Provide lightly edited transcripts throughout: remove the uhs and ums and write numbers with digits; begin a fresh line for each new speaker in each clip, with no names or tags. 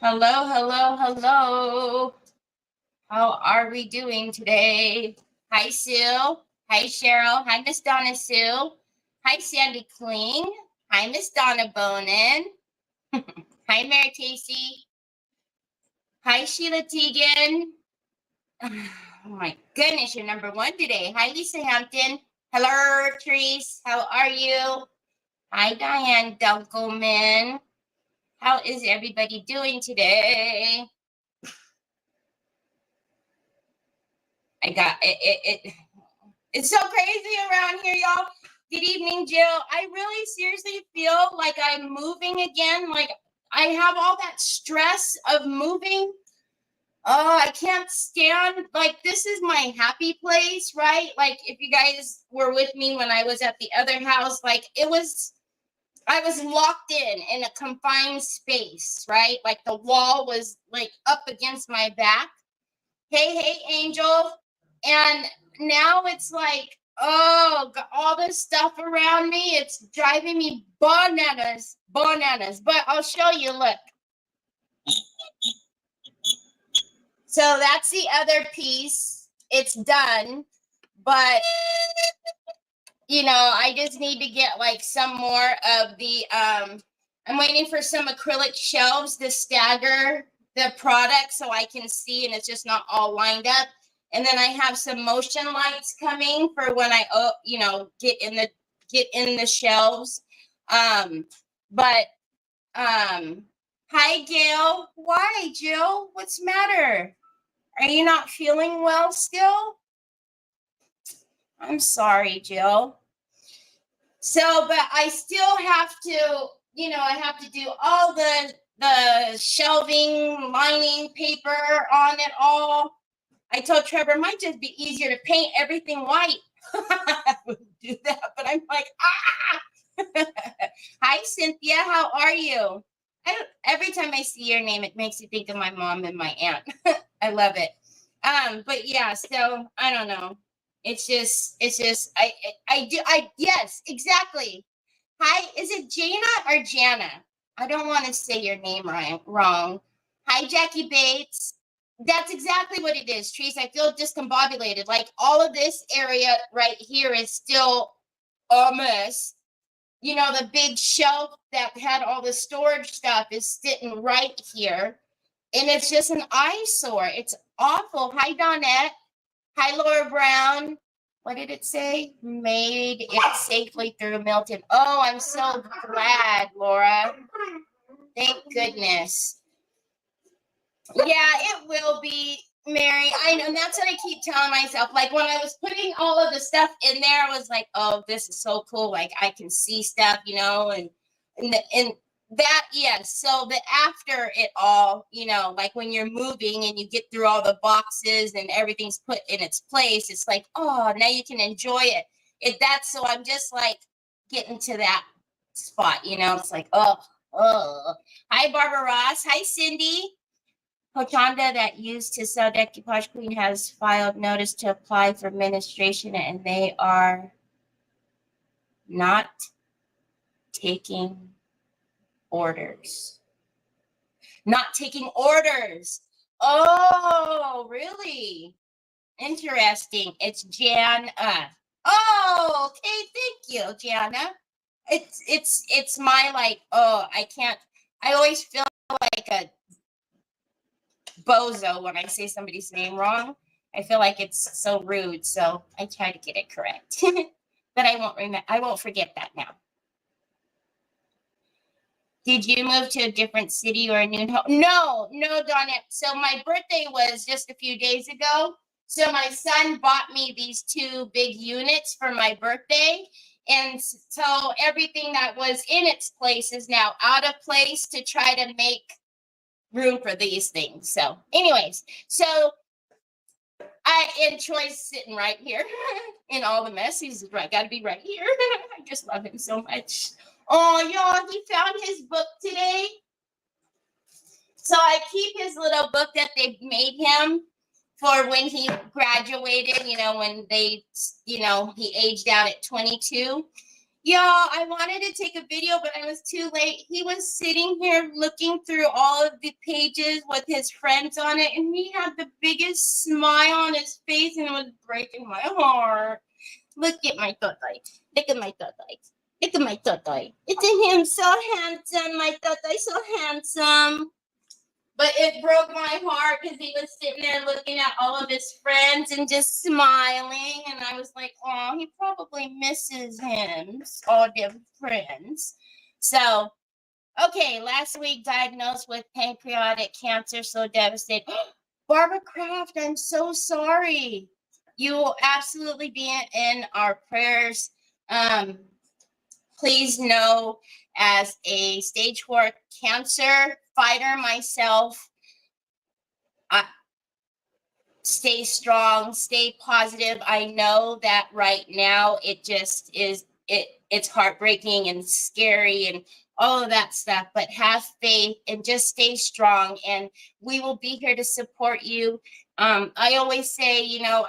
Hello, hello, hello. How are we doing today? Hi, Sue. Hi, Cheryl. Hi, Miss Donna Sue. Hi, Sandy Kling. Hi, Miss Donna Bonin. Hi, Mary Casey. Hi, Sheila Teagan. Oh my goodness, you're number one today. Hi, Lisa Hampton. Hello, Therese. How are you? Hi, Diane Dunkelman. How is everybody doing today? I got it. It's so crazy around here, y'all. Good evening, Jill. I really seriously feel like I'm moving again. Like I have all that stress of moving. Oh, I can't stand, like, this is my happy place, right? Like, if you guys were with me when I was at the other house, like, I was locked in a confined space, right? Like, the wall was, like, up against my back. Hey, Angel. And now it's like, oh, all this stuff around me, it's driving me bananas. But I'll show you, look. So that's the other piece. It's done, but I just need to get like some more of the I'm waiting for some acrylic shelves to stagger the product so I can see and it's just not all lined up. And then I have some motion lights coming for when I get in the shelves. But hi Gail. Why, Jill? What's the matter? Are you not feeling well still? I'm sorry, Jill. So, but I still have to, I have to do all the shelving, lining paper on it all. I told Trevor it might just be easier to paint everything white. I would do that, but I'm like, Hi, Cynthia. How are you? Every time I see your name, it makes me think of my mom and my aunt. I love it. But yeah, so I don't know. It's just yes, exactly. Hi, is it Jana or Jana? I don't want to say your name wrong. Hi, Jackie Bates. That's exactly what it is, Trees. I feel discombobulated. Like all of this area right here is still a mess. The big shelf that had all the storage stuff is sitting right here. And it's just an eyesore. It's awful. Hi, Donette. Hi, Laura Brown. What did it say? Made it safely through Milton. Oh, I'm so glad, Laura. Thank goodness. Yeah, it will be, Mary. I know. And that's what I keep telling myself. Like when I was putting all of the stuff in there, I was like, oh, this is so cool. Like I can see stuff, and that, yes. So the after it all, like when you're moving and you get through all the boxes and everything's put in its place, it's like, oh, now you can enjoy it. So I'm just like getting to that spot, it's like, oh. Hi, Barbara Ross. Hi, Cindy. Hochanda that used to sell decoupage queen has filed notice to apply for administration and they are not taking orders. Not taking orders. Oh, really? Interesting. It's Jana. Oh, okay. Thank you, Jana. It's my like, oh, I always feel like a bozo when I say somebody's name wrong. I feel like it's so rude, so I try to get it correct. But I won't forget that now. Did you move to a different city or a new home? No, Donna. So my birthday was just a few days ago. So my son bought me these 2 big units for my birthday. And so everything that was in its place is now out of place to try to make room for these things. So anyways, and Troy's sitting right here in all the mess. He's right, got to be right here. I just love him so much. Oh, y'all, he found his book today. So I keep his little book that they made him for when he graduated, when they, he aged out at 22. Yeah, I wanted to take a video, but I was too late. He was sitting here looking through all of the pages with his friends on it, and he had the biggest smile on his face, and it was breaking my heart. Look at my totoy. Look at my totoy. Look at my totoy. Isn't him so handsome? My totoy so handsome. But it broke my heart because he was sitting there looking at all of his friends and just smiling. And I was like, oh, he probably misses him, all their friends. So, okay, last week diagnosed with pancreatic cancer, so devastated. Barbara Kraft, I'm so sorry. You will absolutely be in our prayers. Please know, as a stage 4 cancer fighter myself, stay strong, stay positive. I know that right now it just is, it's heartbreaking and scary and all of that stuff, but have faith and just stay strong, and we will be here to support you. I always say, you know,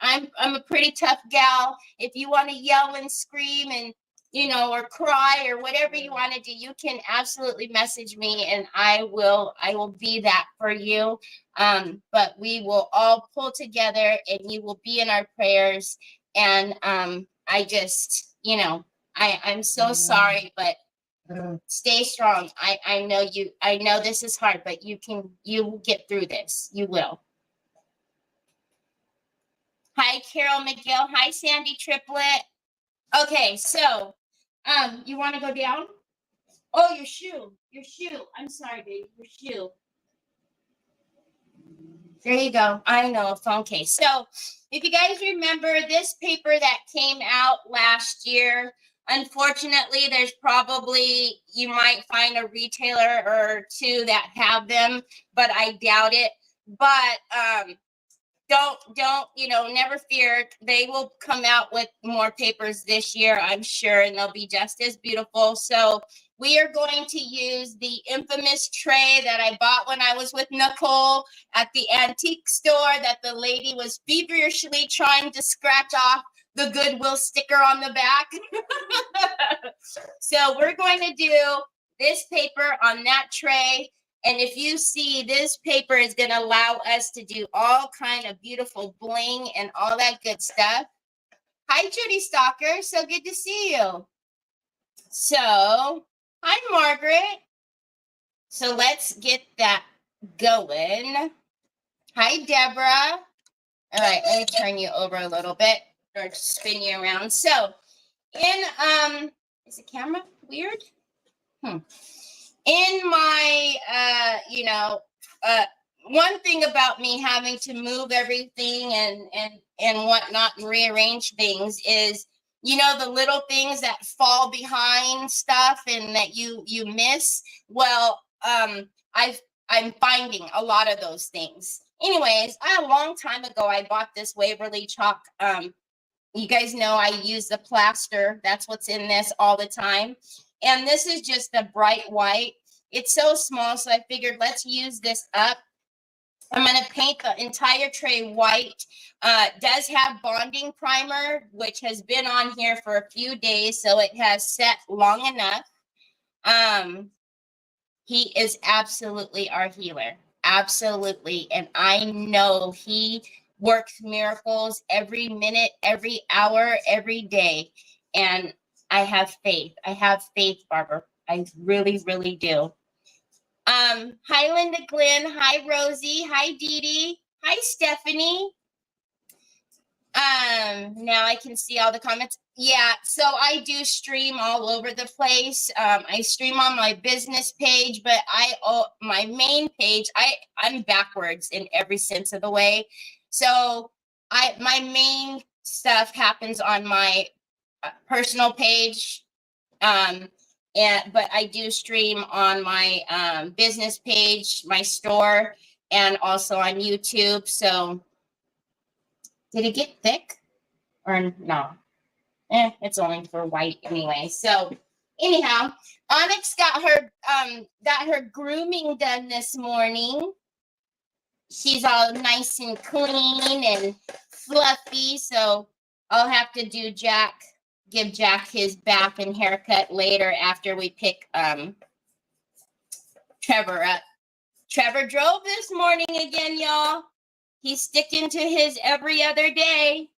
I'm a pretty tough gal. If you want to yell and scream and, you know, or cry or whatever you want to do, you can absolutely message me, and I will be that for you. But we will all pull together, and you will be in our prayers. And I just, you know, I'm so sorry, but stay strong. I know you, I know this is hard, but you will get through this. You will. Hi, Carol McGill. Hi, Sandy Triplet. Okay, so you want to go down? Oh, your shoe. I'm sorry, baby. Your shoe. There you go. I know, a phone case. So if you guys remember this paper that came out last year, unfortunately, there's probably, you might find a retailer or two that have them, but I doubt it. But don't, you know, never fear. They will come out with more papers this year, I'm sure, and they'll be just as beautiful. So we are going to use the infamous tray that I bought when I was with Nicole at the antique store that the lady was feverishly trying to scratch off the Goodwill sticker on the back. So we're going to do this paper on that tray. And if you see, this paper is going to allow us to do all kind of beautiful bling and all that good stuff. Hi, Judy Stalker. So good to see you. So, hi, Margaret. So let's get that going. Hi, Deborah. All right, let me turn you over a little bit or spin you around. So, in is the camera weird? In my you know, one thing about me having to move everything and whatnot and rearrange things is, you know, the little things that fall behind stuff and that you miss. Well, I'm finding a lot of those things. Anyways, a long time ago, I bought this Waverly chalk. You guys know I use the plaster. That's what's in this all the time. And this is just the bright white. It's so small, so I figured let's use this up. I'm going to paint the entire tray white. Does have bonding primer, which has been on here for a few days, so it has set long enough. He is absolutely our healer. Absolutely. And I know he works miracles every minute, every hour, every day. And I have faith. I have faith, Barbara. I really, really do. Hi, Linda Glenn. Hi, Rosie. Hi, Dee Dee. Hi, Stephanie. Now I can see all the comments. Yeah, so I do stream all over the place. I stream on my business page, but my main page, I'm backwards in every sense of the way. So my main stuff happens on my personal page. But I do stream on my business page, my store, and also on YouTube. So did it get thick or no? It's only for white anyway. So anyhow, Onyx got her grooming done this morning. She's all nice and clean and fluffy. So I'll have to do Jack give Jack his bath and haircut later after we pick Trevor up. Trevor drove this morning again, y'all. He's sticking to his every other day.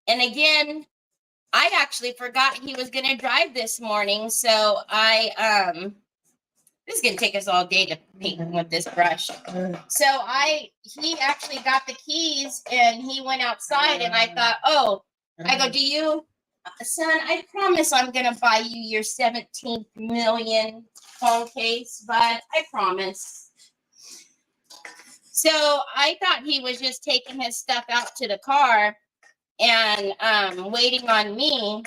And again, I actually forgot he was going to drive this morning. So this is going to take us all day to paint with this brush. So he actually got the keys and he went outside and I thought, oh, I go, do you, son, I promise I'm going to buy you your 17th million phone case, but I promise. So I thought he was just taking his stuff out to the car and waiting on me.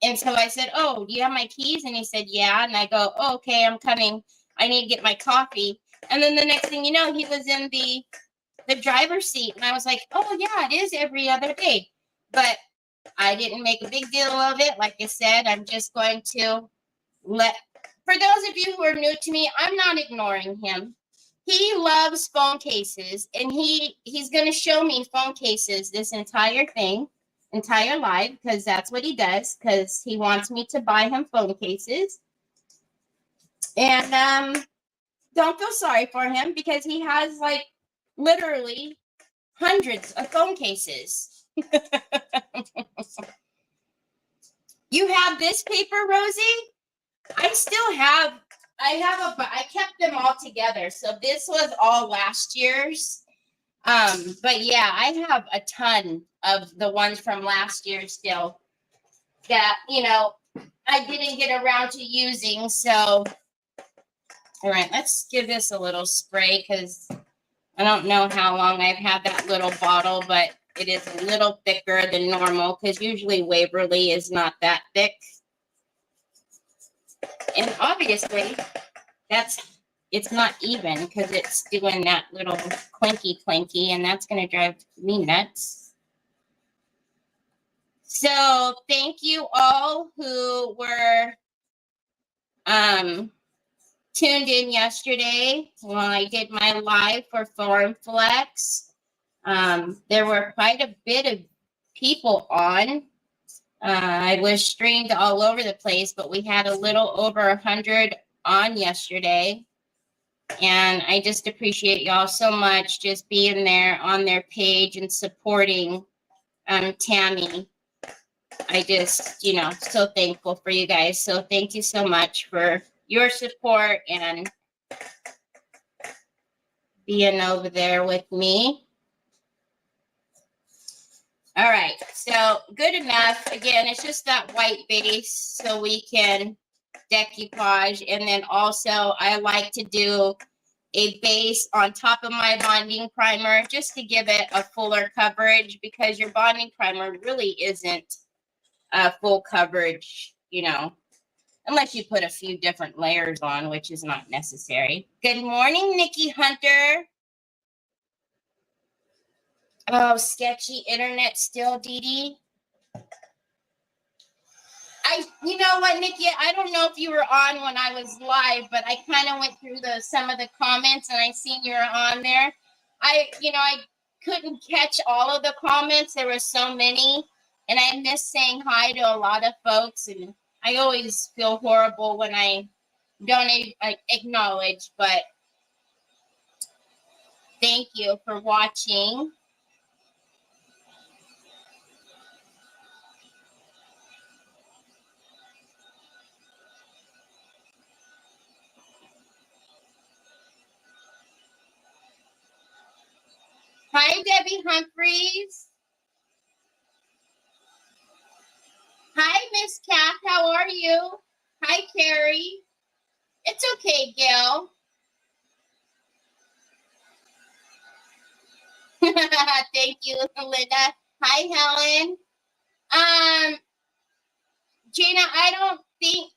And so I said, oh, do you have my keys? And he said, yeah. And I go, oh, okay, I'm coming. I need to get my coffee. And then the next thing you know, he was in the driver's seat. And I was like, oh, yeah, it is every other day. But I didn't make a big deal of it. Like I said, I'm just going to for those of you who are new to me, I'm not ignoring him. He loves phone cases. And he's going to show me phone cases this entire life, because that's what he does, because he wants me to buy him phone cases. And don't feel sorry for him, because he has like literally hundreds of phone cases. You have this paper, Rosie? I kept them all together. So this was all last year's. But yeah, I have a ton of the ones from last year still that, I didn't get around to using. So, all right, let's give this a little spray, because I don't know how long I've had that little bottle, but it is a little thicker than normal, because usually Waverly is not that thick. And obviously it's not even, because it's doing that little clinky, and that's going to drive me nuts. So thank you all who were tuned in yesterday when I did my live for Forum Flex. There were quite a bit of people on. I was streamed all over the place, but we had a little over 100 on yesterday. And I just appreciate y'all so much just being there on their page and supporting Tammy. I just, so thankful for you guys. So thank you so much for your support and being over there with me. All right, so good enough. Again, it's just that white base so we can decoupage. And then also I like to do a base on top of my bonding primer just to give it a fuller coverage, because your bonding primer really isn't full coverage, unless you put a few different layers on, which is not necessary. Good morning, Nikki Hunter. Oh, sketchy internet still, Dee Dee. You know what, Nikki? I don't know if you were on when I was live, but I kind of went through some of the comments and I seen you were on there. I couldn't catch all of the comments. There were so many, and I miss saying hi to a lot of folks. And I always feel horrible when I don't acknowledge, but thank you for watching. Hi, Debbie Humphreys. Hi, Miss Cat. How are you? Hi, Carrie. It's okay, Gail. Thank you, Linda. Hi, Helen. Jana, I don't think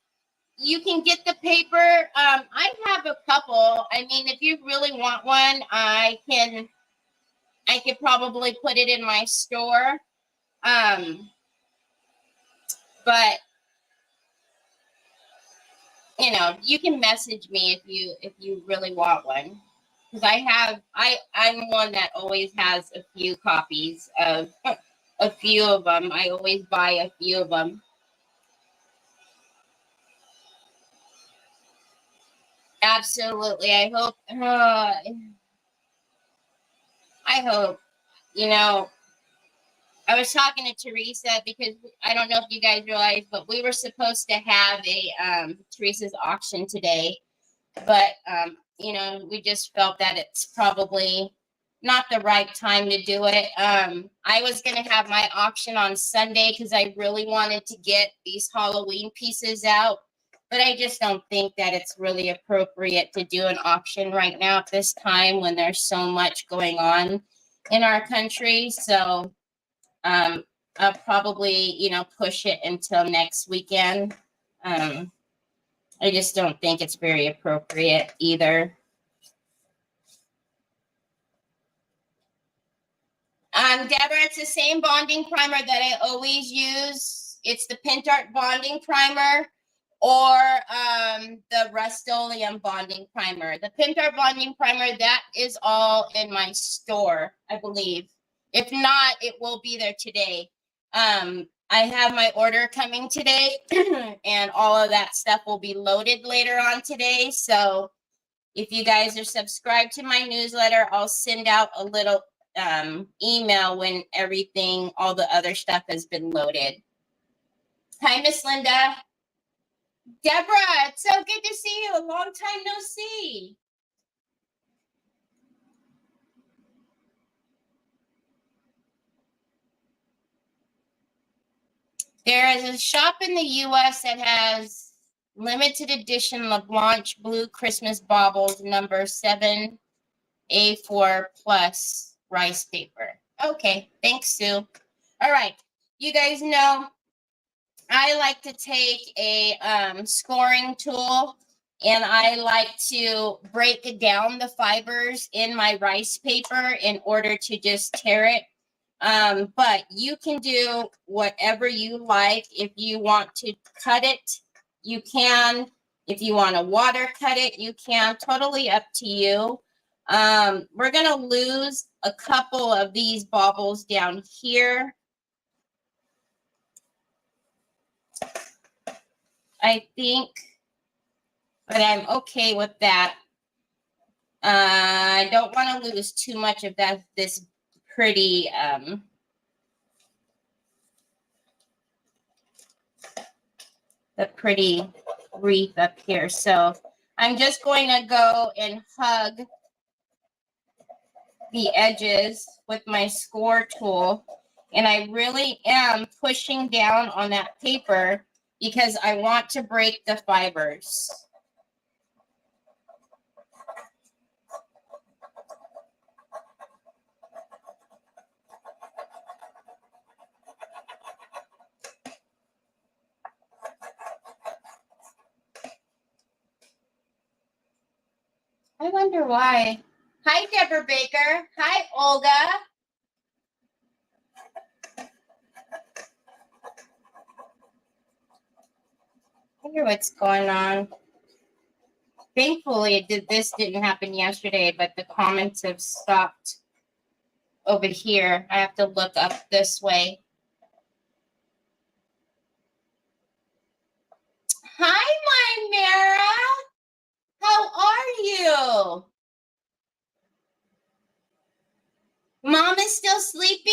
you can get the paper. I have a couple. I mean, if you really want one, I could probably put it in my store. But you can message me if you really want one, because I'm one that always has a few copies of a few of them. I always buy a few of them. Absolutely. I hope, you know, I was talking to Teresa because I don't know if you guys realize, but we were supposed to have a Teresa's auction today, but you know, we just felt that it's probably not the right time to do it. I was going to have my auction on Sunday because I really wanted to get these Halloween pieces out, but I just don't think that it's really appropriate to do an auction right now at this time when there's so much going on in our country. So I'll probably, you know, push it until next weekend. I just don't think it's very appropriate either. Deborah, it's the same bonding primer that I always use. It's the Pentart bonding primer or the Rust-Oleum bonding primer. The Pentart bonding primer, that is all in my store, I believe. If not, it will be there today. I have my order coming today, and all of that stuff will be loaded later on today. So if you guys are subscribed to my newsletter, I'll send out a little email when everything, all the other stuff has been loaded. Hi, Miss Linda. Deborah, it's so good to see you. A long time no see. There is a shop in the U.S. that has limited edition LaBlanche Blue Christmas Baubles number 7A4 plus rice paper. Okay, thanks, Sue. All right, you guys know I like to take a scoring tool and I like to break down the fibers in my rice paper in order to just tear it. But you can do whatever you like. If you want to cut it, you can. If you want to water cut it, you can. Totally up to you. We're going to lose a couple of these baubles down here. I think, but I'm okay with that. I don't want to lose too much of that, this pretty, the pretty wreath up here. So I'm just going to go and hug the edges with my score tool. And I really am pushing down on that paper because I want to break the fibers. I wonder why. Hi, Deborah Baker. Hi, Olga. I wonder what's going on. Thankfully, this didn't happen yesterday, but the comments have stopped over here. I have to look up this way. Hi, my Mara. How are you? Mom is still sleeping?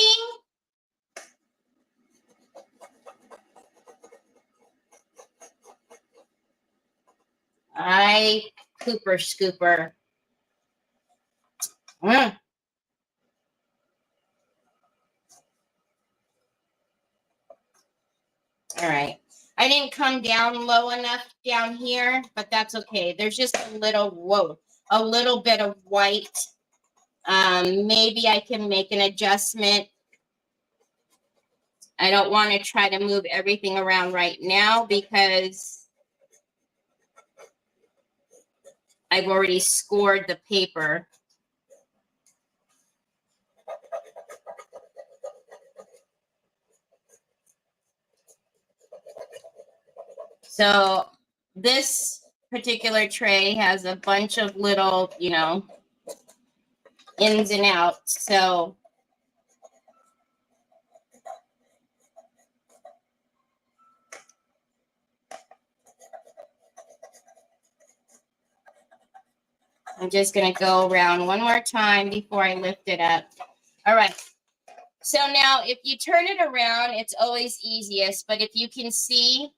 Hi, Cooper Scooper. All right. I didn't come down low enough down here, but that's okay. There's just a little, a little bit of white. Maybe I can make an adjustment. I don't want to try to move everything around right now because I've already scored the paper. So this particular tray has a bunch of little, you know, ins and outs. So I'm just going to go around one more time before I lift it up. All right. So now if you turn it around, it's always easiest. But if you can see,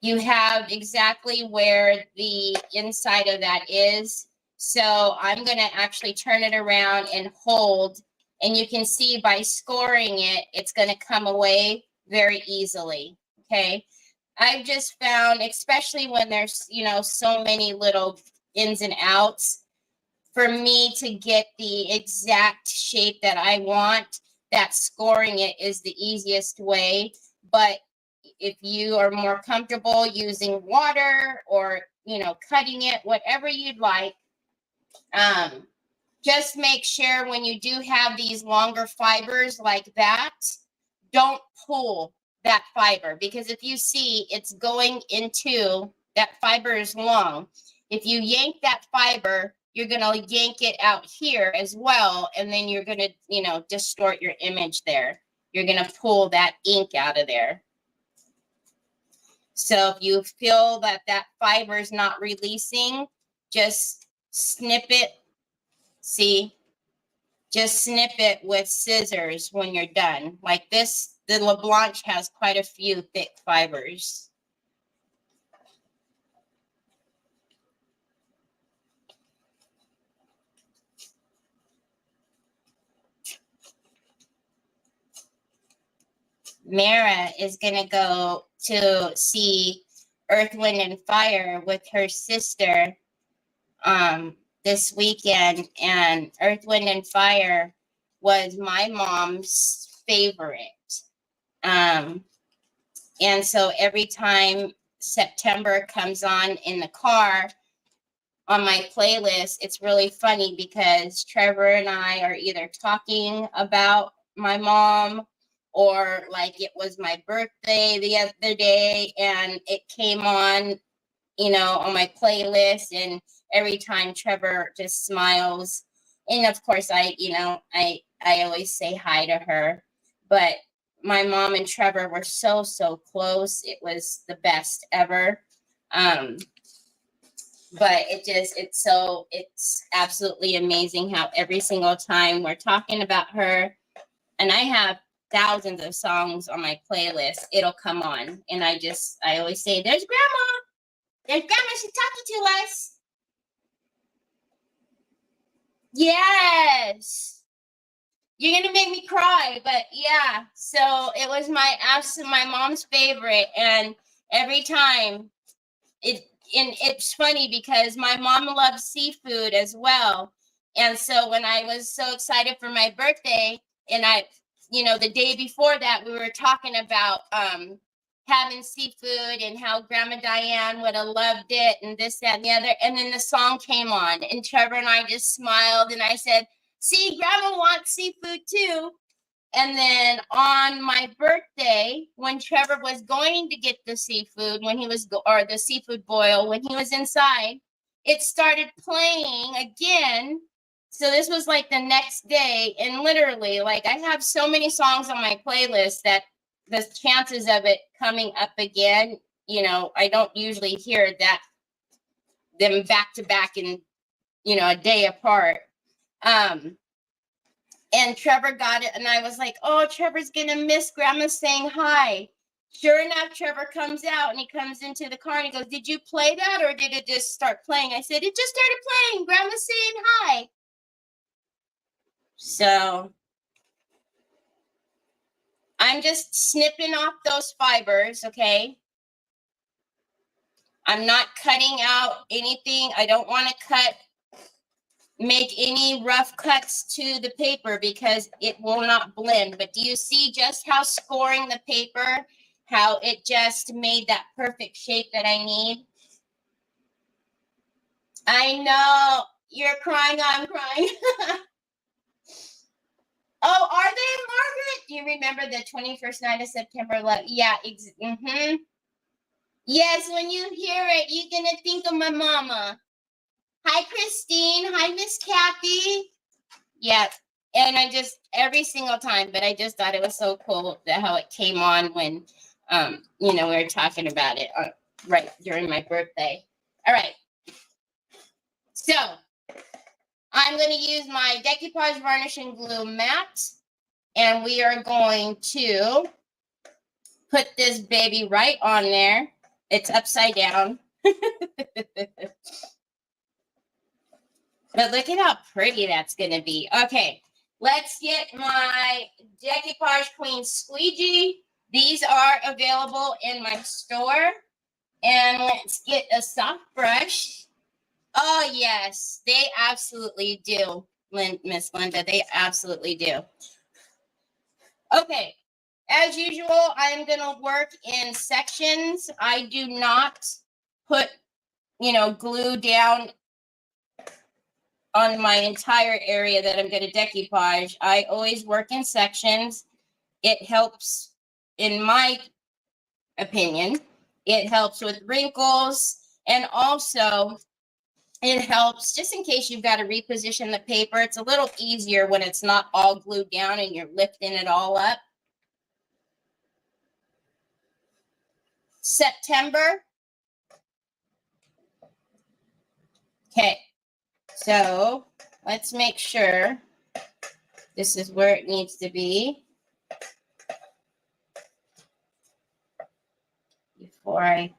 you have exactly where the inside of that is. So I'm going to actually turn it around and hold. And you can see by scoring it, it's going to come away very easily. Okay. I've just found, especially when there's, you know, so many little ins and outs, for me to get the exact shape that I want, that scoring it is the easiest way. But if you are more comfortable using water or, you know, cutting it, whatever you'd like, just make sure when you do have these longer fibers like that, don't pull that fiber, because if you see, it's going into, that fiber is long. If you yank that fiber, you're going to yank it out here as well, and then you're going to, you know, distort your image there. You're going to pull that ink out of there. So if you feel that that fiber is not releasing, just snip it. See, just snip it with scissors when you're done. Like this, the LaBlanche has quite a few thick fibers. Mara is going to go to see Earth, Wind, and Fire with her sister this weekend. And Earth, Wind, and Fire was my mom's favorite. And so every time September comes on in the car on my playlist, it's really funny because Trevor and I are either talking about my mom, or like it was my birthday the other day and it came on, you know, on my playlist, and every time Trevor just smiles. And of course I always say hi to her. But my mom and Trevor were so close. It was the best ever. But it's absolutely amazing how every single time we're talking about her, and I have thousands of songs on my playlist, it'll come on. And I always say, there's Grandma. There's Grandma. She's talking to us. Yes. You're going to make me cry. But yeah, so it was my mom's favorite. And every time it's funny because my mom loves seafood as well. And so when I was so excited for my birthday, and the day before that, we were talking about having seafood and how Grandma Diane would have loved it and this, that, and the other. And then the song came on and Trevor and I just smiled and I said, see, Grandma wants seafood too. And then on my birthday, when Trevor was going to get the seafood, or the seafood boil, when he was inside, it started playing again. So this was like the next day. And literally, like, I have so many songs on my playlist that the chances of it coming up again, I don't usually hear them back to back in, a day apart. And Trevor got it, and I was like, oh, Trevor's going to miss Grandma saying hi. Sure enough, Trevor comes out, and he comes into the car, and he goes, did you play that, or did it just start playing? I said, it just started playing. Grandma's saying hi. So I'm just snipping off those fibers, okay? I'm not cutting out anything. I don't want to make any rough cuts to the paper because it will not blend. But do you see just how scoring the paper, how it just made that perfect shape that I need? I know you're crying, I'm crying. Oh, are they, Margaret? Do you remember the 21st night of September? Yeah, yes, when you hear it, you're gonna think of my mama. Hi, Christine. Hi, Miss Kathy. Yeah, and I just, every single time, but I just thought it was so cool how it came on when, we were talking about it right during my birthday. All right. So I'm going to use my decoupage varnish and glue matte, and we are going to put this baby right on there. It's upside down. But look at how pretty that's going to be. Okay, let's get my Decoupage Queen Squeegee. These are available in my store. And let's get a soft brush. Oh, yes, they absolutely do, Miss Linda. They absolutely do. Okay, as usual, I'm going to work in sections. I do not put, glue down on my entire area that I'm going to decoupage. I always work in sections. It helps, in my opinion, it helps with wrinkles, and also it helps just in case you've got to reposition the paper. It's a little easier when it's not all glued down and you're lifting it all up. September. Okay, so let's make sure this is where it needs to be before I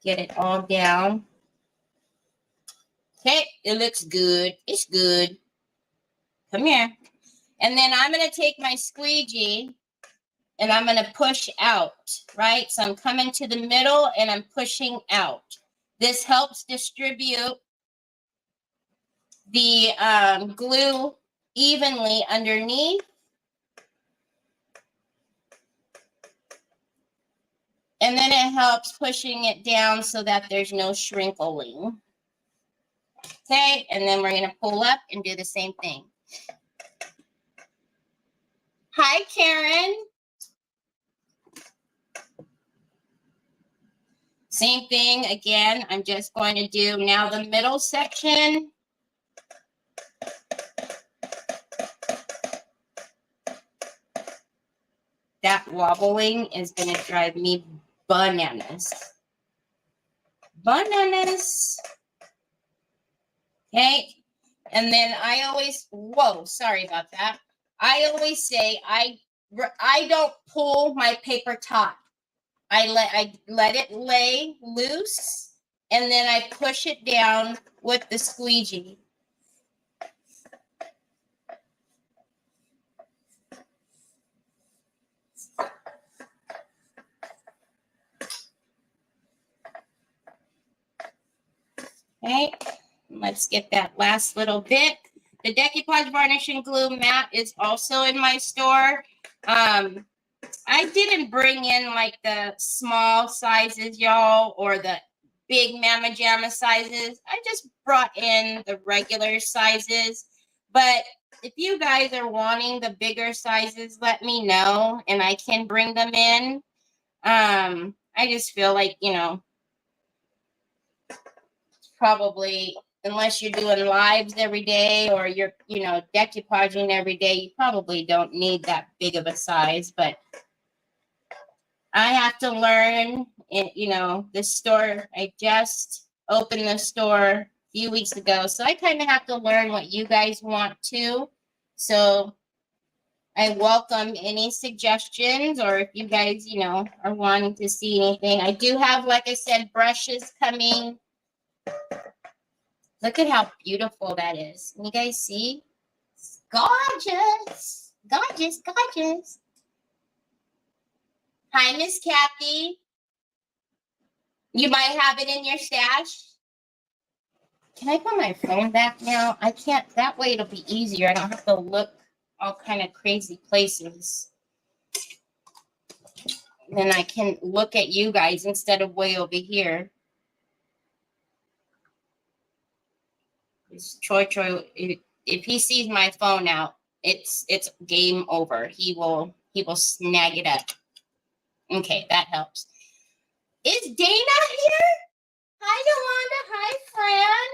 get it all down. Okay, it looks good. It's good. Come here. And then I'm going to take my squeegee and I'm going to push out, right? So I'm coming to the middle and I'm pushing out. This helps distribute the glue evenly underneath. And then it helps pushing it down so that there's no shrinkling. Okay, and then we're going to pull up and do the same thing. Hi, Karen. Same thing again. I'm just going to do now the middle section. That wobbling is going to drive me bananas. Bananas. Okay. And then I always, whoa, sorry about that. I always say I don't pull my paper top. I let it lay loose, and then I push it down with the squeegee. Okay, let's get that last little bit. The Decoupage Varnish and Glue Matte is also in my store. I didn't bring in like the small sizes, y'all, or the big Mama Jamma sizes. I just brought in the regular sizes. But if you guys are wanting the bigger sizes, let me know and I can bring them in. I just feel like, probably, unless you're doing lives every day or you're, decoupaging every day, you probably don't need that big of a size. But I have to learn, this store, I just opened the store a few weeks ago. So I kind of have to learn what you guys want to. So I welcome any suggestions, or if you guys, are wanting to see anything. I do have, like I said, brushes coming. Look at how beautiful that is. Can you guys see? It's gorgeous. Gorgeous, gorgeous. Hi, Miss Kathy. You might have it in your stash. Can I put my phone back now? I can't. That way it'll be easier. I don't have to look all kind of crazy places. Then I can look at you guys instead of way over here. Troy, if he sees my phone out, it's game over. He will snag it up. Okay, that helps. Is Dana here? Hi, Delonda. Hi, Fran.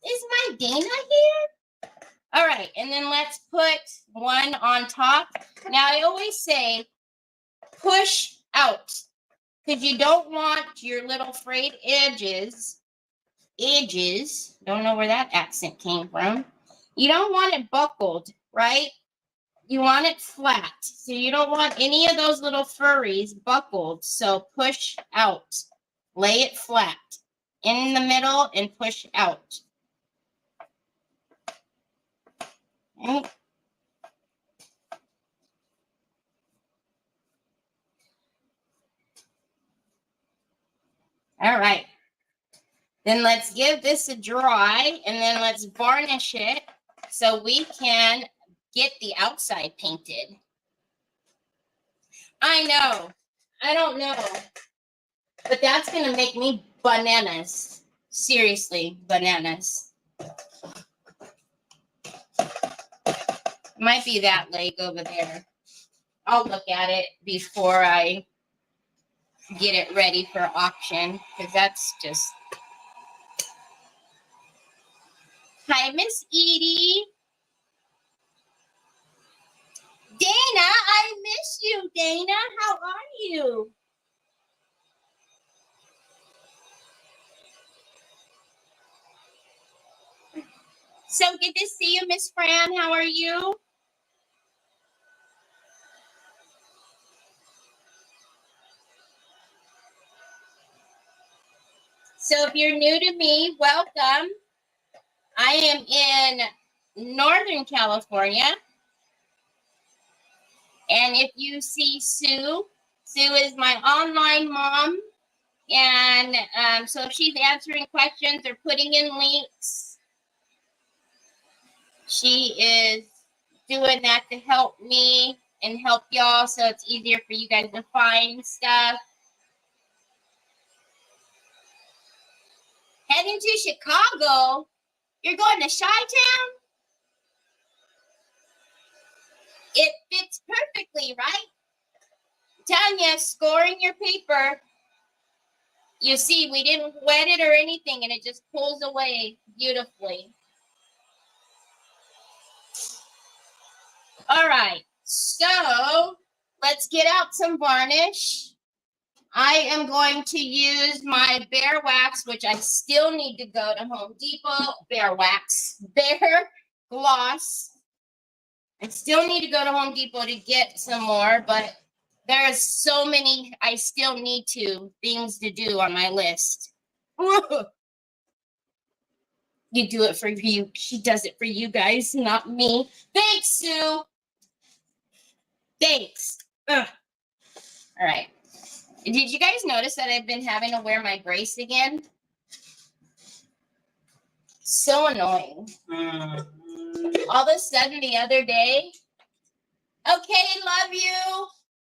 Is my Dana here? All right, and then let's put one on top. Now, I always say push out because you don't want your little frayed edges edges. Don't know where that accent came from. You don't want it buckled, right? You want it flat. So you don't want any of those little furries buckled. So push out. Lay it flat in the middle and push out. Okay. All right. Then let's give this a dry, and then let's varnish it so we can get the outside painted. I know. I don't know. But that's going to make me bananas. Seriously, bananas. Might be that leg over there. I'll look at it before I get it ready for auction, because that's just... Hi, Miss Edie. Dana, I miss you, Dana. How are you? So good to see you, Miss Fran. How are you? So if you're new to me, welcome. I am in Northern California. And if you see Sue, Sue is my online mom. And so if she's answering questions or putting in links, she is doing that to help me and help y'all, so it's easier for you guys to find stuff. Heading to Chicago? You're going to Chi-Town? It fits perfectly, right? Tanya, scoring your paper. You see, we didn't wet it or anything, and it just pulls away beautifully. All right, so let's get out some varnish. I am going to use my Bear Wax, which I still need to go to Home Depot. Bear Wax. Bear Gloss. I still need to go to Home Depot to get some more, but there's so many I still need things to do on my list. You do it for you. She does it for you guys, not me. Thanks, Sue. Thanks. Ugh. All right. Did you guys notice that I've been having to wear my brace again? So annoying. All of a sudden the other day, okay, love you.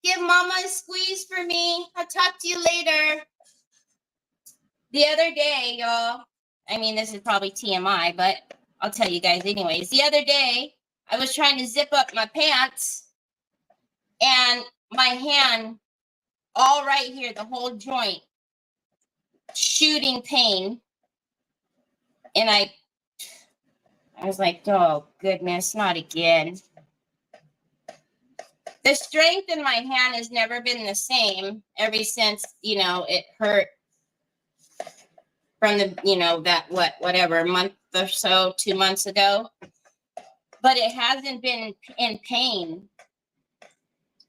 Give mama a squeeze for me. I'll talk to you later. The other day, y'all, I mean, this is probably TMI, but I'll tell you guys anyways. The other day, I was trying to zip up my pants, and my hand, all right here, the whole joint, shooting pain. And I was like, oh, goodness, not again. The strength in my hand has never been the same ever since, it hurt from the, that, whatever, month or so, 2 months ago. But it hasn't been in pain.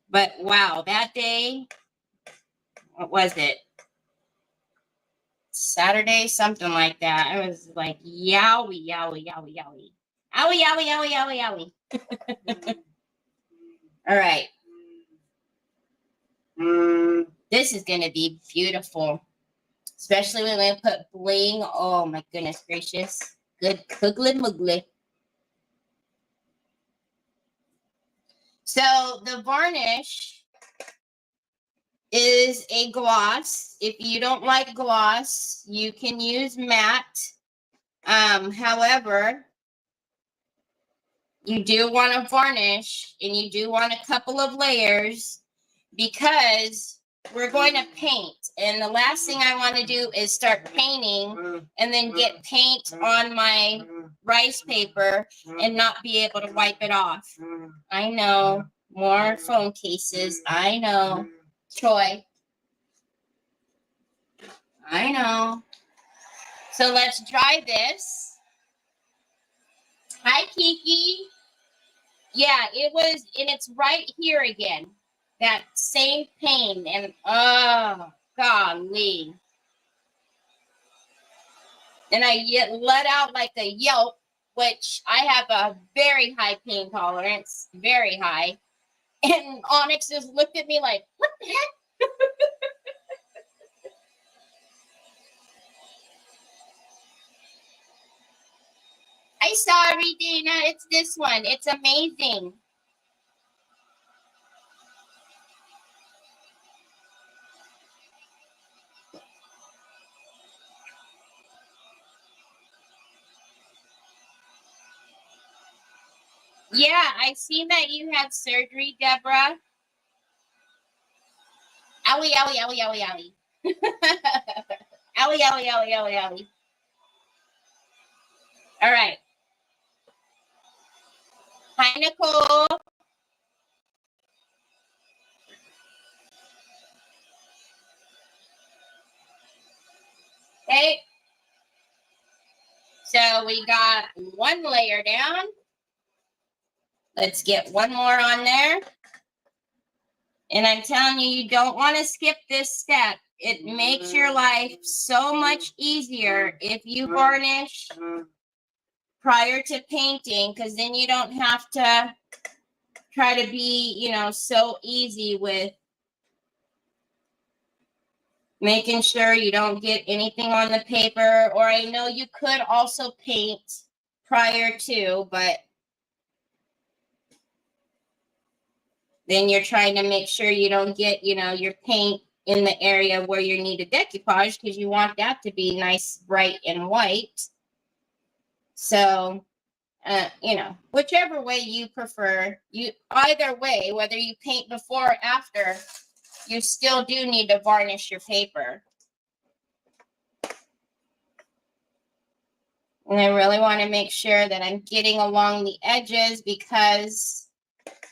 But wow, that day, what was it? Saturday, something like that. I was like, yowie, yowie, yowie, yowie. Owie, yowie, yowie, yowie, yowie. All right. This is going to be beautiful. Especially when we put bling. Oh, my goodness gracious. Good googly moogly. So the varnish is a gloss. If you don't like gloss, you can use matte. However, you do want to varnish, and you do want a couple of layers, because we're going to paint. And the last thing I want to do is start painting and then get paint on my rice paper and not be able to wipe it off. I know. More phone cases. I know. Troy. I know. So let's dry this. Hi, Kiki. Yeah, it was, and it's right here again. That same pain, and oh, golly. And I let out like a yelp, which I have a very high pain tolerance, very high. And Onyx just looked at me like, what the heck? I'm sorry, Dana. It's this one. It's amazing. Yeah, I seen that you had surgery, Deborah. Owie, owie, owie, owie, owie. Owie, owie, owie, owie, owie. All right. Hi, Nicole. Okay. So we got one layer down. Let's get one more on there. And I'm telling you, you don't want to skip this step. It makes your life so much easier if you varnish prior to painting, because then you don't have to try to be, you know, so easy with making sure you don't get anything on the paper. Or I know you could also paint prior to, but then you're trying to make sure you don't get, you know, your paint in the area where you need a decoupage, because you want that to be nice, bright, and white. So, you know, whichever way you prefer, either way, whether you paint before or after, you still do need to varnish your paper. And I really want to make sure that I'm getting along the edges, because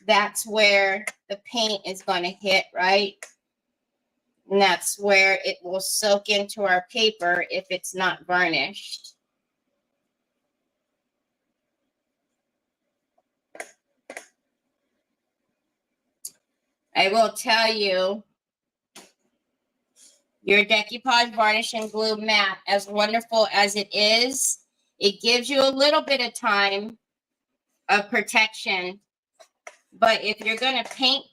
that's where the paint is going to hit, right? And that's where it will soak into our paper if it's not varnished. I will tell you, your decoupage varnish and glue matte, as wonderful as it is, it gives you a little bit of time of protection. But if you're going to paint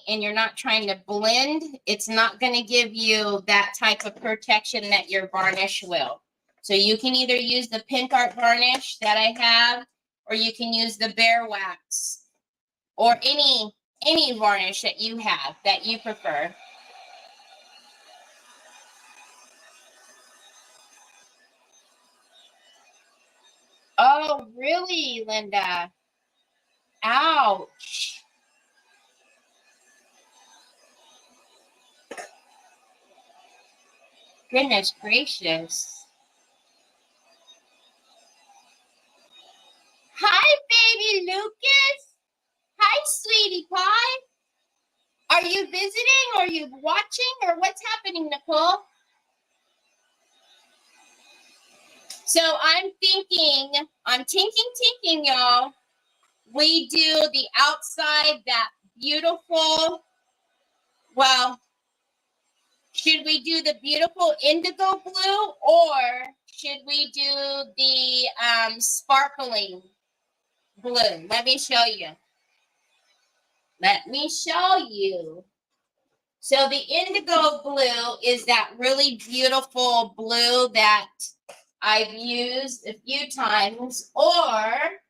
and you're not trying to blend, it's not going to give you that type of protection that your varnish will. So you can either use the Pentart varnish that I have, or you can use the Bear Wax, or any varnish that you have that you prefer. Oh, really, Linda? Ouch. Goodness gracious. Hi, baby Lucas. Hi, sweetie pie. Are you visiting, or are you watching, or what's happening, Nicole? So I'm thinking, y'all. We do the outside, that beautiful, well, should we do the beautiful indigo blue, or should we do the sparkling blue? Let me show you. So the indigo blue is that really beautiful blue that I've used a few times, or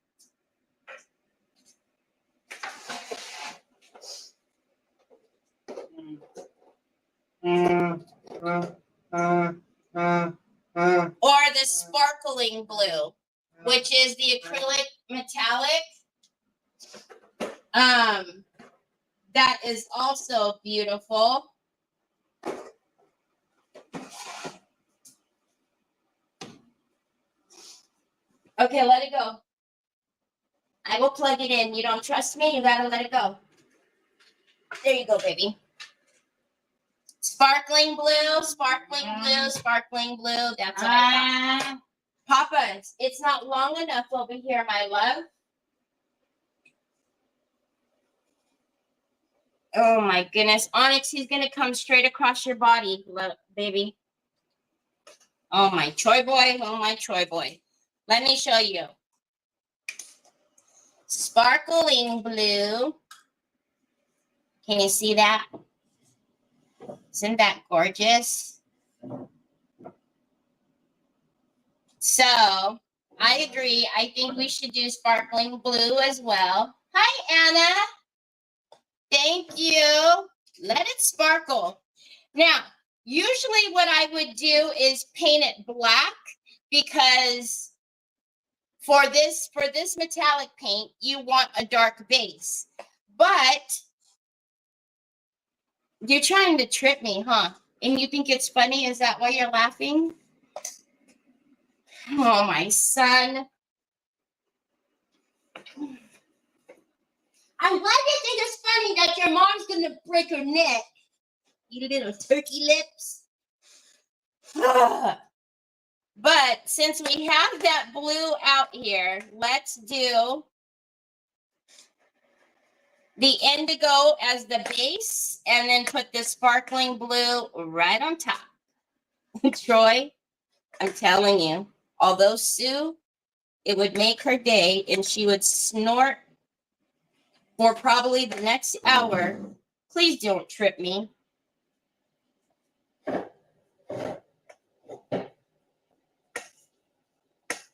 the sparkling blue, which is the acrylic metallic. That is also beautiful. Okay, let it go. I will plug it in. You don't trust me? You gotta let it go. There you go, baby. Sparkling blue, yellow sparkling blue. That's what I thought. Papa, it's not long enough over here, my love. Oh my goodness. Onyx, he's going to come straight across your body, baby. Oh my Troy boy. Oh my Troy boy. Let me show you. Sparkling blue. Can you see that? Isn't that gorgeous? So, I agree. I think we should do sparkling blue as well. Hi, Anna. Thank you. Let it sparkle. Now, usually what I would do is paint it black because for this metallic paint, you want a dark base. But you're trying to trip me, huh? And you think it's funny? Is that why you're laughing? Oh, my son. I'm glad you think it's funny that your mom's going to break her neck. You little turkey lips. But since we have that blue out here, let's do the indigo as the base and then put the sparkling blue right on top. Troy, I'm telling you, although Sue, it would make her day and she would snort for probably the next hour. Please don't trip me.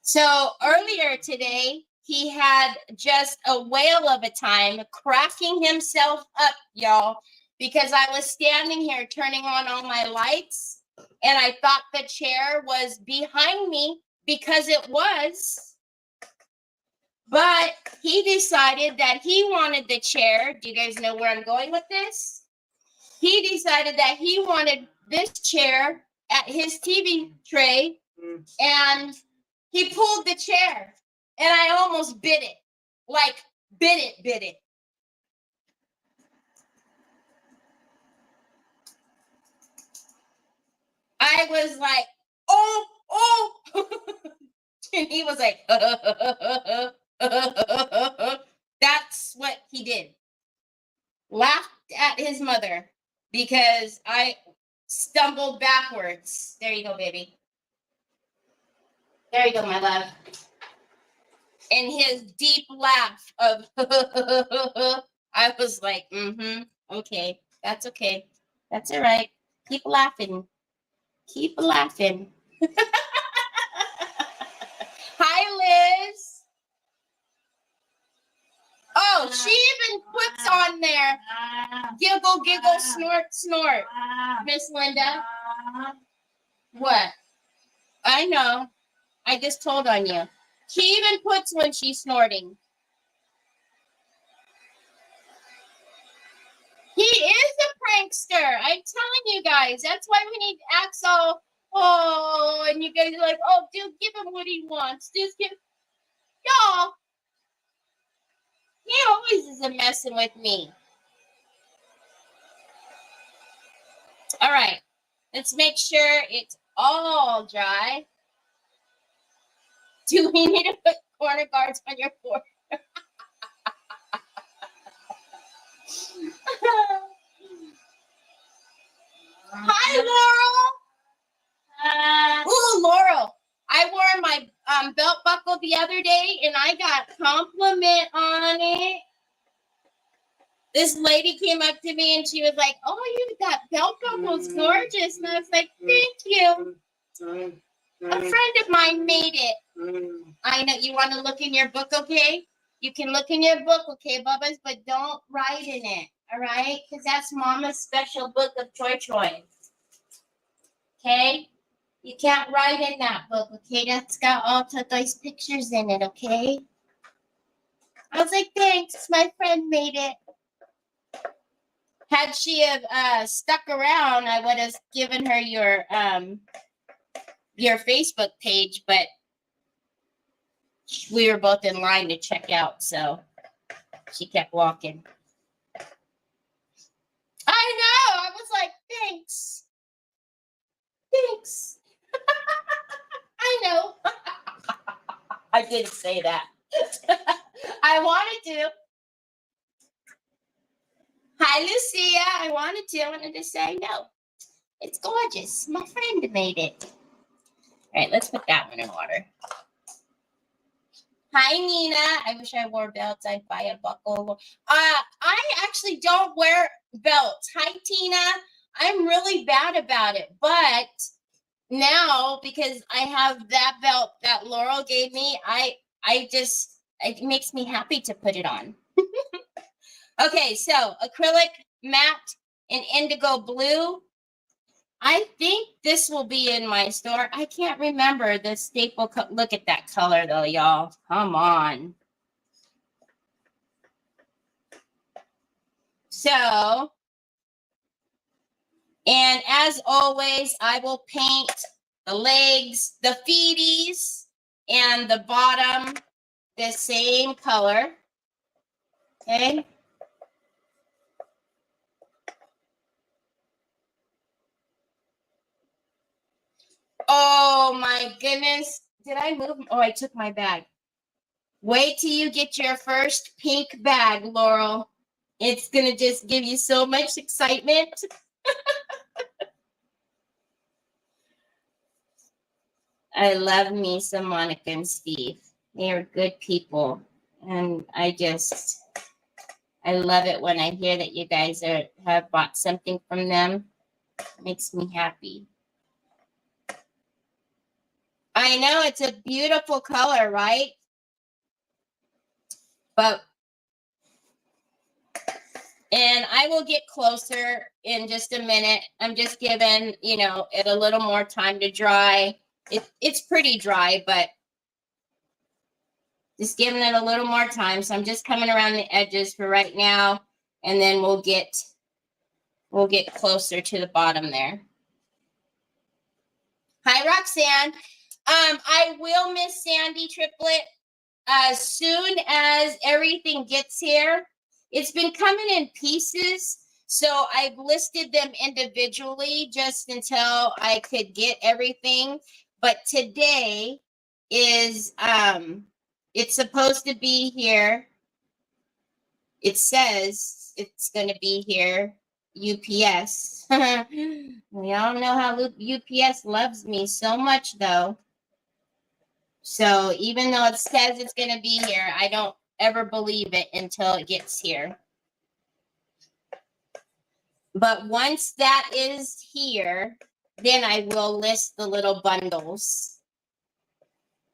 So earlier today, he had just a whale of a time cracking himself up, y'all, because I was standing here turning on all my lights and I thought the chair was behind me because it was. But he decided that he wanted the chair. Do you guys know where I'm going with this? He decided that he wanted this chair at his TV tray, and he pulled the chair, and I almost bit it. Like, bit it. I was like, oh. And he was like, That's what he did. Laughed at his mother because I stumbled backwards. There you go, baby. There you go, my love. And his deep laugh of, I was like, okay, that's okay. That's all right. Keep laughing. Keep laughing. Hi, Liz. Oh, she even puts on there, giggle, giggle, snort, snort. Miss Linda. What? I know. I just told on you. She even puts when she's snorting. He is a prankster. I'm telling you guys. That's why we need Axel. Oh, and you guys are like, oh, dude, give him what he wants. Just give. Y'all. He always is a messing with me. All right. Let's make sure it's all dry. Do we need to put corner guards on your floor? Hi, Laurel. Ooh, Laurel. I wore my belt buckle the other day, and I got a compliment on it. This lady came up to me, and she was like, oh, you got belt buckle's gorgeous. And I was like, thank you. A friend of mine made it. I know. You want to look in your book, okay? You can look in your book, okay, Bubba's, but don't write in it, all right? Because that's Mama's special book of Troy Troy. Okay? You can't write in that book, okay? That's got all those pictures in it, okay? I was like, thanks. My friend made it. Had she have stuck around, I would have given her your Facebook page, but we were both in line to check out, so she kept walking. I know. I was like, thanks. Thanks. I know. I didn't say that. I wanted to. Hi, Lucia. I wanted to say no. It's gorgeous. My friend made it. All right, let's put that one in water. Hi, Nina. I wish I wore belts. I'd buy a buckle. I actually don't wear belts. Hi, Tina. I'm really bad about it. But now, because I have that belt that Laurel gave me, it makes me happy to put it on. Okay, so acrylic, matte, and indigo blue. I think this will be in my store. I can't remember the staple. Look at that color, though, y'all. Come on. So, and as always, I will paint the legs, the feeties, and the bottom the same color. Okay. Oh my goodness. Did I move? Oh, I took my bag. Wait till you get your first pink bag, Laurel. It's going to just give you so much excitement. I love me some Monica and Steve. They are good people. And I love it when I hear that you guys have bought something from them. It makes me happy. I know it's a beautiful color, right? And I will get closer in just a minute. I'm just giving, it a little more time to dry. It's pretty dry, but just giving it a little more time. So I'm just coming around the edges for right now, and then we'll get closer to the bottom there. Hi, Roxanne. I will miss Sandy Triplet as soon as everything gets here. It's been coming in pieces, so I've listed them individually just until I could get everything. But today is it's supposed to be here. It says it's going to be here. UPS. We all know how UPS loves me so much, though. So even though it says it's going to be here, I don't ever believe it until it gets here. But once that is here, then I will list the little bundles.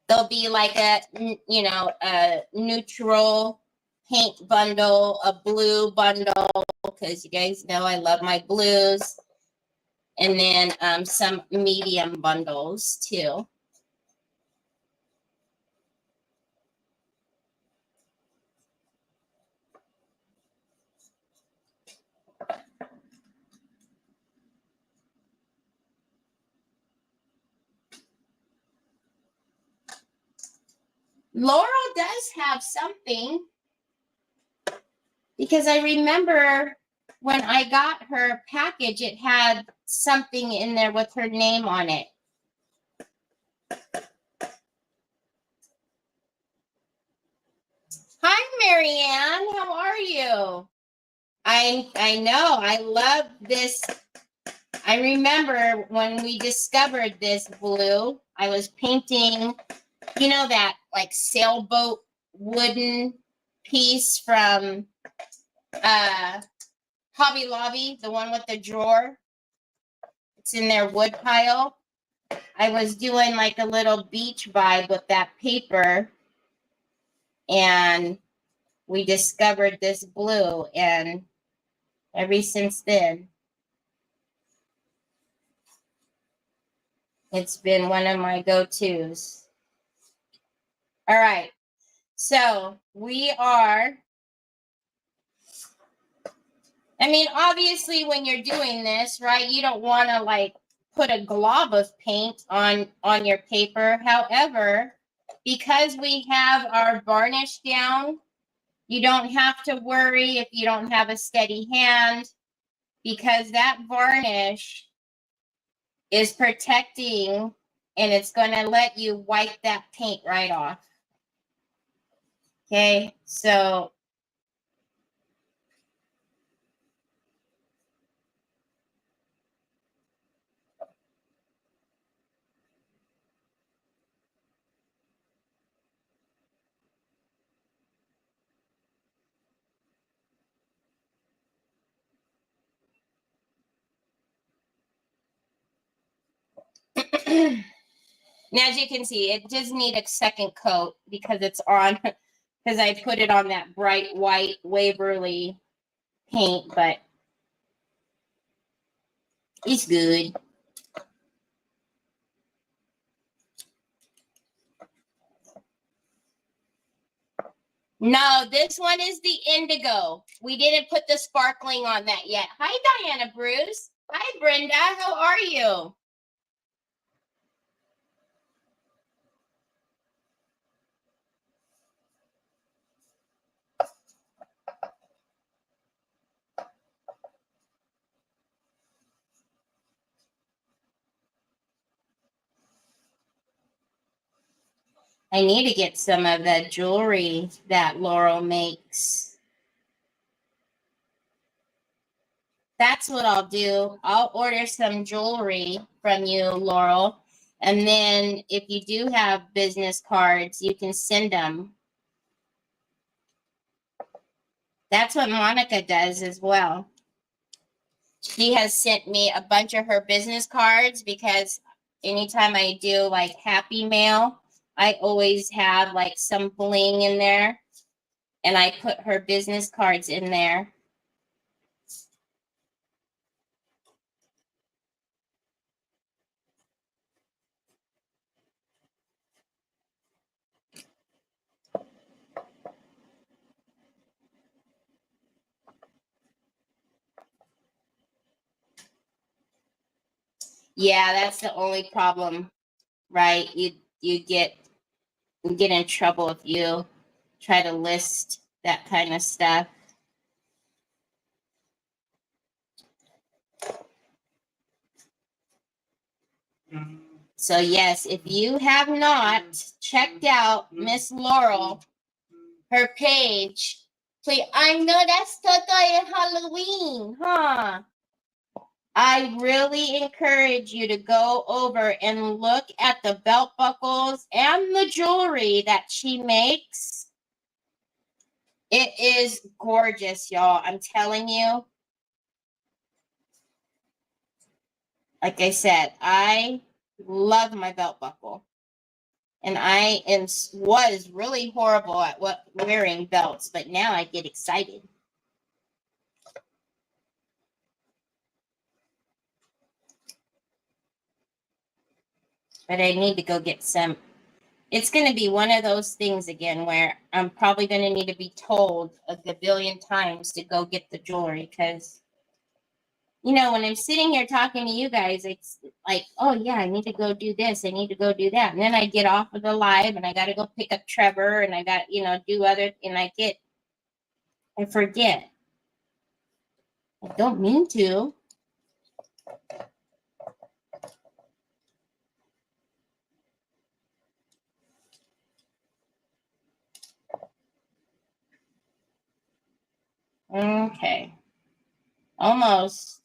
There'll be like a neutral paint bundle, a blue bundle, because you guys know I love my blues. And then some medium bundles too. Laurel does have something, because I remember when I got her package, it had something in there with her name on it. Hi, Marianne. How are you? I know. I love this. I remember when we discovered this blue, I was painting, that like sailboat wooden piece from Hobby Lobby, the one with the drawer. It's in their wood pile. I was doing like a little beach vibe with that paper, and we discovered this blue, and ever since then, it's been one of my go-tos. All right, so we are, obviously when you're doing this, right, you don't want to like put a glob of paint on your paper. However, because we have our varnish down, you don't have to worry if you don't have a steady hand, because that varnish is protecting, and it's going to let you wipe that paint right off. Okay, so now, as you can see, it does need a second coat because it's on, because I put it on that bright white Waverly paint, but it's good. No, this one is the indigo. We didn't put the sparkling on that yet. Hi, Diana Bruce. Hi, Brenda. How are you? I need to get some of the jewelry that Laurel makes. That's what I'll do. I'll order some jewelry from you, Laurel. And then if you do have business cards, you can send them. That's what Monica does as well. She has sent me a bunch of her business cards because anytime I do like Happy Mail, I always have like some bling in there. And I put her business cards in there. Yeah, that's the only problem, right? You get in trouble if you try to list that kind of stuff. So yes, if you have not checked out Miss Laurel, her page, please. I know that's totally Halloween, huh? I really encourage you to go over and look at the belt buckles and the jewelry that she makes. It is gorgeous, y'all. I'm telling you. Like I said, I love my belt buckle. And I was really horrible at wearing belts, but now I get excited. But I need to go get some. It's going to be one of those things again where I'm probably going to need to be told a billion times to go get the jewelry because, you know, when I'm sitting here talking to you guys, it's like, oh, yeah, I need to go do this. I need to go do that. And then I get off of the live and I got to go pick up Trevor and I got, you know, do other, and I forget. I don't mean to. Okay. Almost.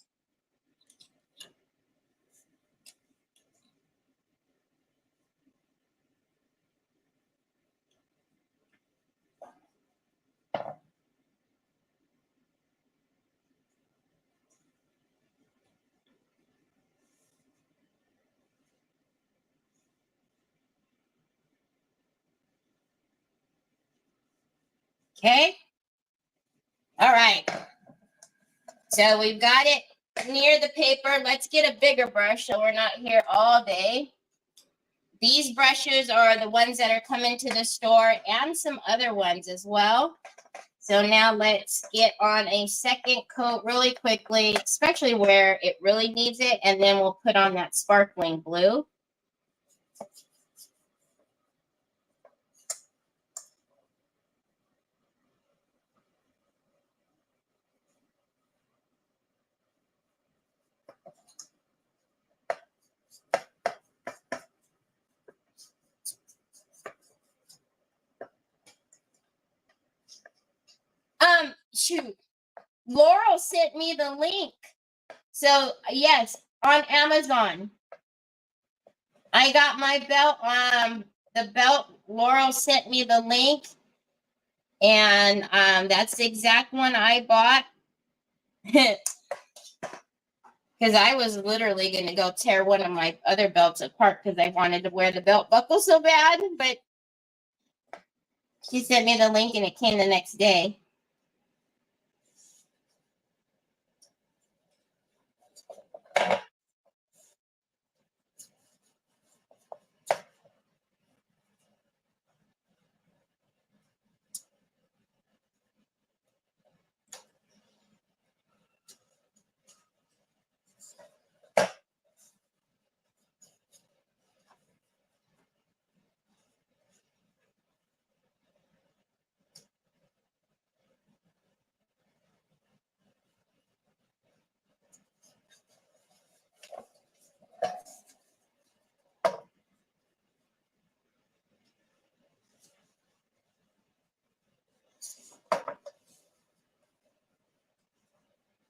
Okay. All right. So we've got it near the paper. Let's get a bigger brush so we're not here all day. These brushes are the ones that are coming to the store and some other ones as well. So now let's get on a second coat really quickly, especially where it really needs it. And then we'll put on that sparkling blue. shoot. Laurel sent me the link. So, yes, on Amazon. I got my belt. The belt, Laurel sent me the link. And that's the exact one I bought. Because I was literally going to go tear one of my other belts apart because I wanted to wear the belt buckle so bad. But she sent me the link and it came the next day.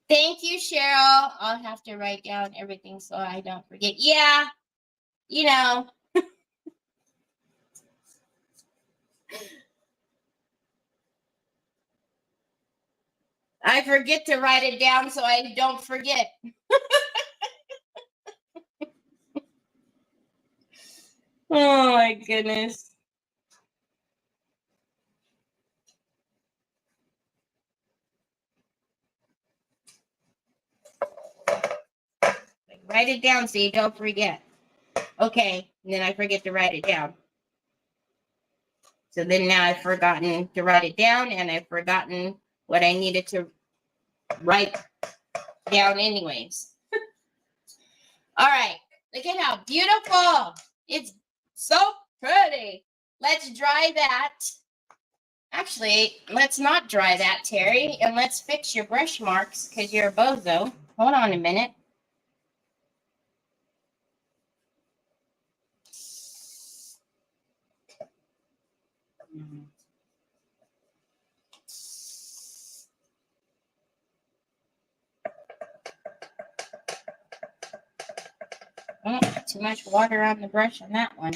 Thank you, Cheryl. I'll have to write down everything so I don't forget. Yeah, you know. I forget to write it down so I don't forget. Oh, my goodness. Write it down so you don't forget. Okay, and then I forget to write it down. So then now I've forgotten to write it down, and I've forgotten what I needed to write down anyways. All right, look at how beautiful. It's so pretty. Let's dry that. Actually, let's not dry that, Terry, and let's fix your brush marks because you're a bozo. Hold on a minute. Oh, too much water on the brush on that one.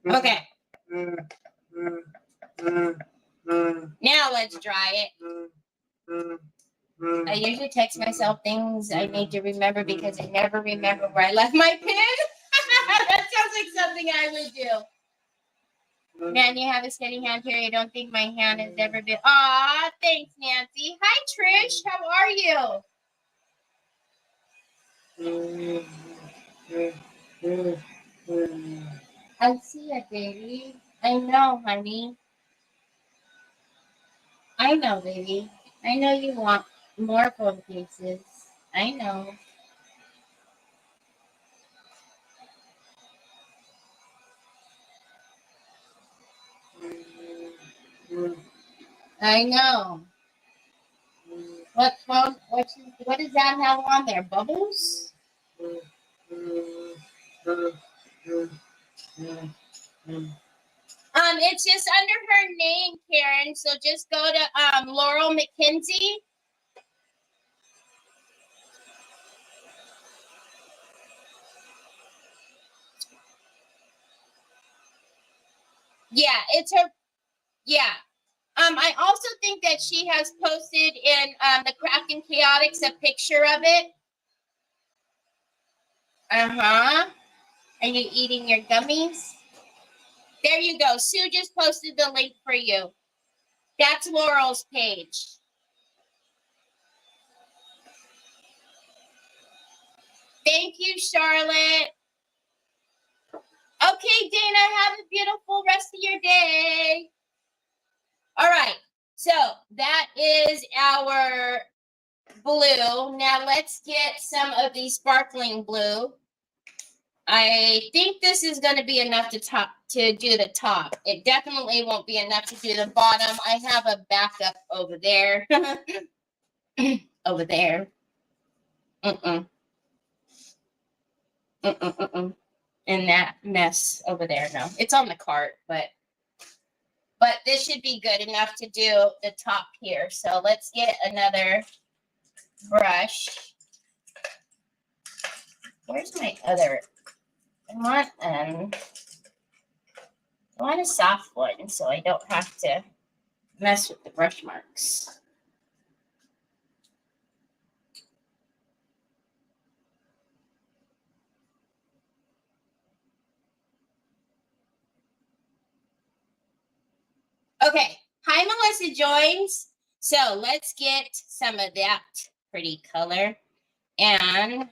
Okay. Now let's dry it. I usually text myself things I need to remember because I never remember where I left my pen. That sounds like something I would do. Man, you have a steady hand here. I don't think my hand has ever been. Aw, thanks, Nancy. Hi, Trish. How are you? I see it, baby. I know, honey. I know, baby. I know you want more phone cases. I know. I know. What phone? What does that have on there? Bubbles? It's just under her name, Karen. So just go to Laurel McKenzie. Yeah, it's her. Yeah. I also think that she has posted in the Crafting Chaotix a picture of it. Are you eating your gummies? There you go. Sue just posted the link for you. That's Laurel's page. Thank you, Charlotte. Okay, Dana, have a beautiful rest of your day. All right, so that is our blue. Now let's get some of the sparkling blue. I think this is going to be enough to do the top. It definitely won't be enough to do the bottom. I have a backup over there. Over there. in that mess over there. No, it's on the cart, but this should be good enough to do the top here. So let's get another brush. Where's my other? I want a soft one so I don't have to mess with the brush marks. Okay, hi Melissa joins. So let's get some of that pretty color and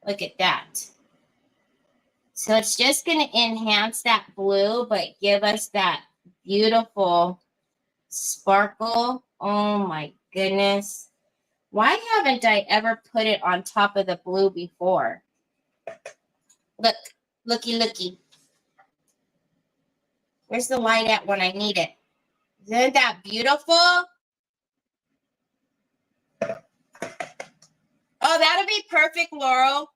look at that. So it's just going to enhance that blue, but give us that beautiful sparkle. Oh my goodness. Why haven't I ever put it on top of the blue before? Look, looky, looky. Where's the light at when I need it? Isn't that beautiful? Oh, that'll be perfect, Laurel.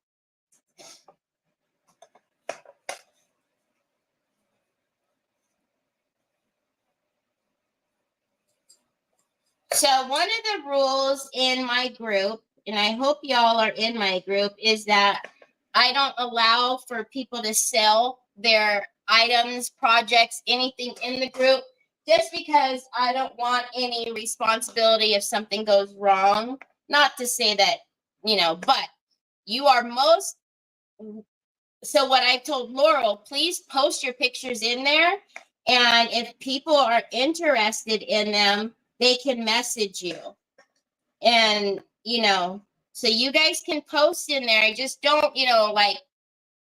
So one of the rules in my group, and I hope y'all are in my group, is that I don't allow for people to sell their items, projects, anything in the group, just because I don't want any responsibility if something goes wrong. Not to say that, but you are most. So what I told Laurel, please post your pictures in there. And if people are interested in them, they can message you. And, so you guys can post in there. Just don't, like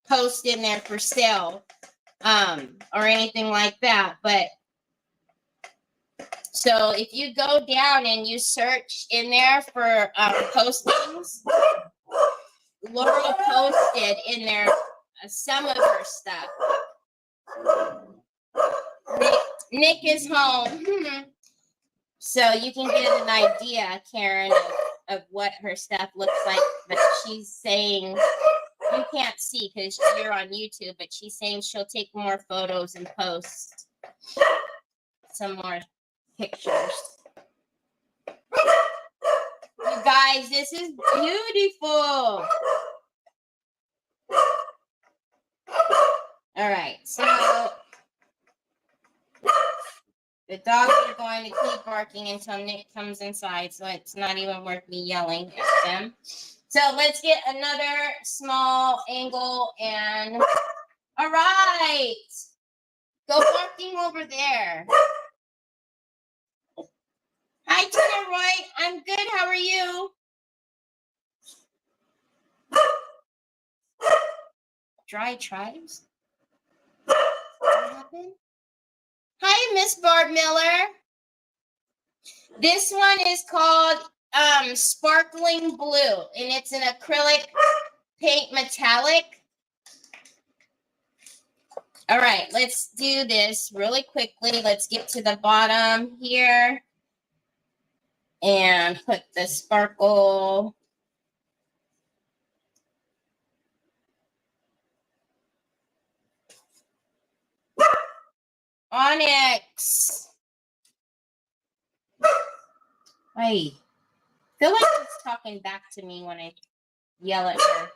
post in there for sale or anything like that. But so if you go down and you search in there for postings, Laurel posted in there some of her stuff. Nick is home. So you can get an idea, Karen, of what her stuff looks like. But she's saying, you can't see because you're on YouTube, but she's saying she'll take more photos and post some more pictures. You guys, this is beautiful. All right, so the dogs are going to keep barking until Nick comes inside, so it's not even worth me yelling at them. So let's get another small angle and all right. Go barking over there. Hi, Tina Roy. I'm good. How are you? Dry tribes? What happened? Hi, Miss Barb Miller. This one is called Sparkling Blue, and it's an acrylic paint metallic. All right, let's do this really quickly. Let's get to the bottom here and put the sparkle. Onyx. I feel like she's talking back to me when I yell at her.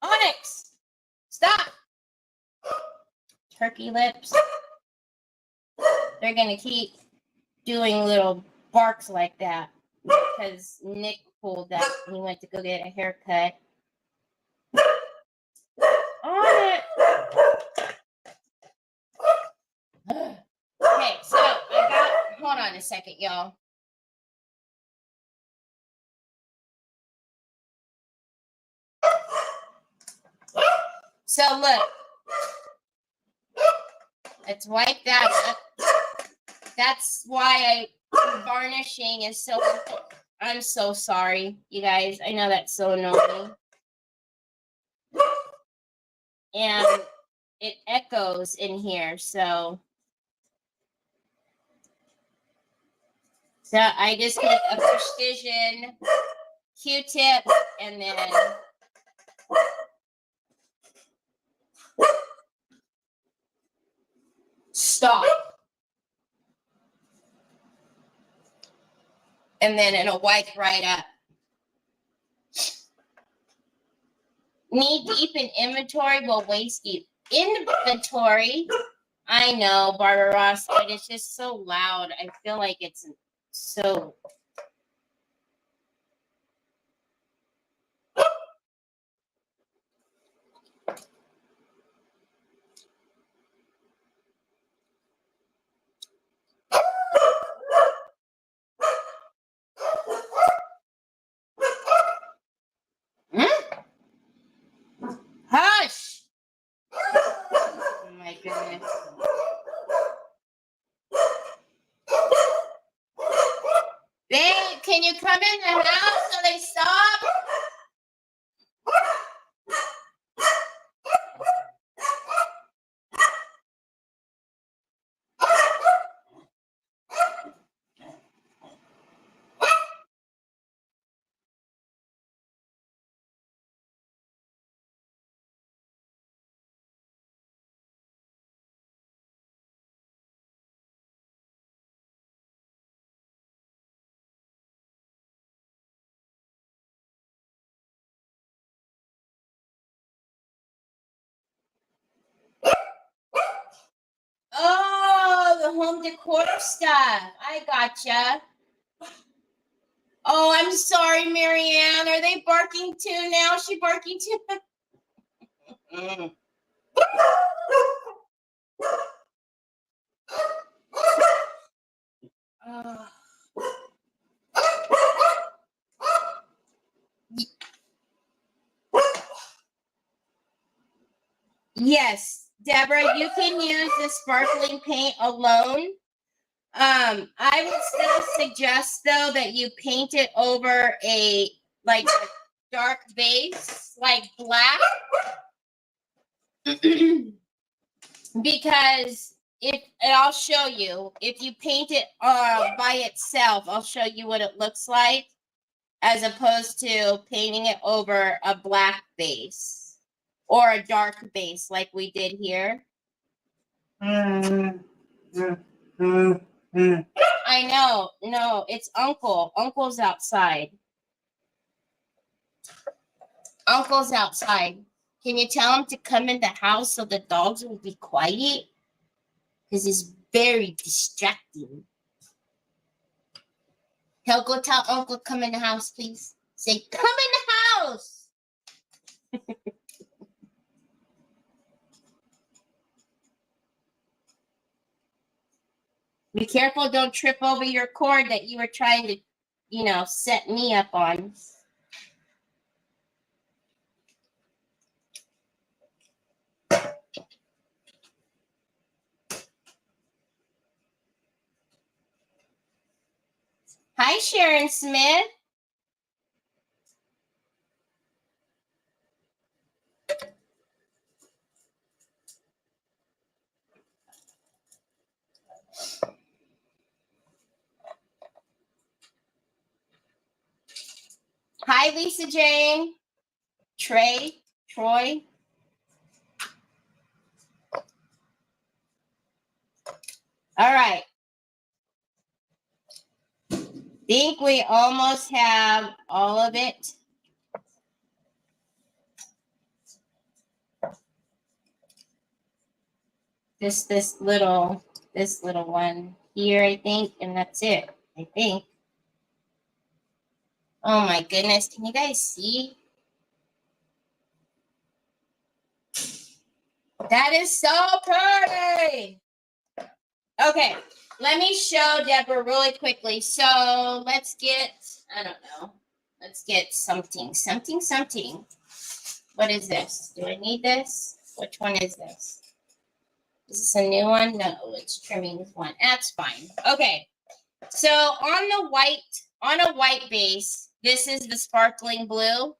Onyx, stop. Turkey lips. They're going to keep doing little barks like that because Nick pulled that. He went to go get a haircut. Onyx. Okay, so hold on a second, y'all. So look, let's wipe that up. That's why varnishing is so important. I'm so sorry, you guys. I know that's so annoying. And it echoes in here, so. So I just take a precision Q-tip and then stop. And then it'll wipe right up. Knee deep in inventory, well, waist deep. Inventory. I know, Barbara Ross, but it's just so loud. I feel like it's so. Hush! Oh my goodness. Babe, can you come in the house so they stop? Oh, the home decor stuff. I gotcha. Oh, I'm sorry, Marianne. Are they barking too now? Is she barking too? Oh. Yes, Deborah, you can use the sparkling paint alone. I would still suggest though that you paint it over a like a dark base, like black, because and I'll show you if you paint it by itself. I'll show you what it looks like as opposed to painting it over a black base or a dark base like we did here. I know. No, it's Uncle. Uncle's outside. Uncle's outside. Can you tell him to come in the house so the dogs will be quiet? Because it's very distracting. He'll go tell Uncle, come in the house, please. Say, come in the house. Be careful, don't trip over your cord that you were trying to, set me up on. Hi, Sharon Smith. Hi, Lisa Jane. Troy. All right. Think we almost have all of it. This little one here, I think, and that's it. I think. Oh my goodness, can you guys see? That is so pretty. Okay, let me show Deborah really quickly. So let's get, I don't know. Let's get something. What is this? Do I need this? Which one is this? Is this a new one? No, it's trimming one. That's fine. Okay. So on a white base, this is the sparkling blue.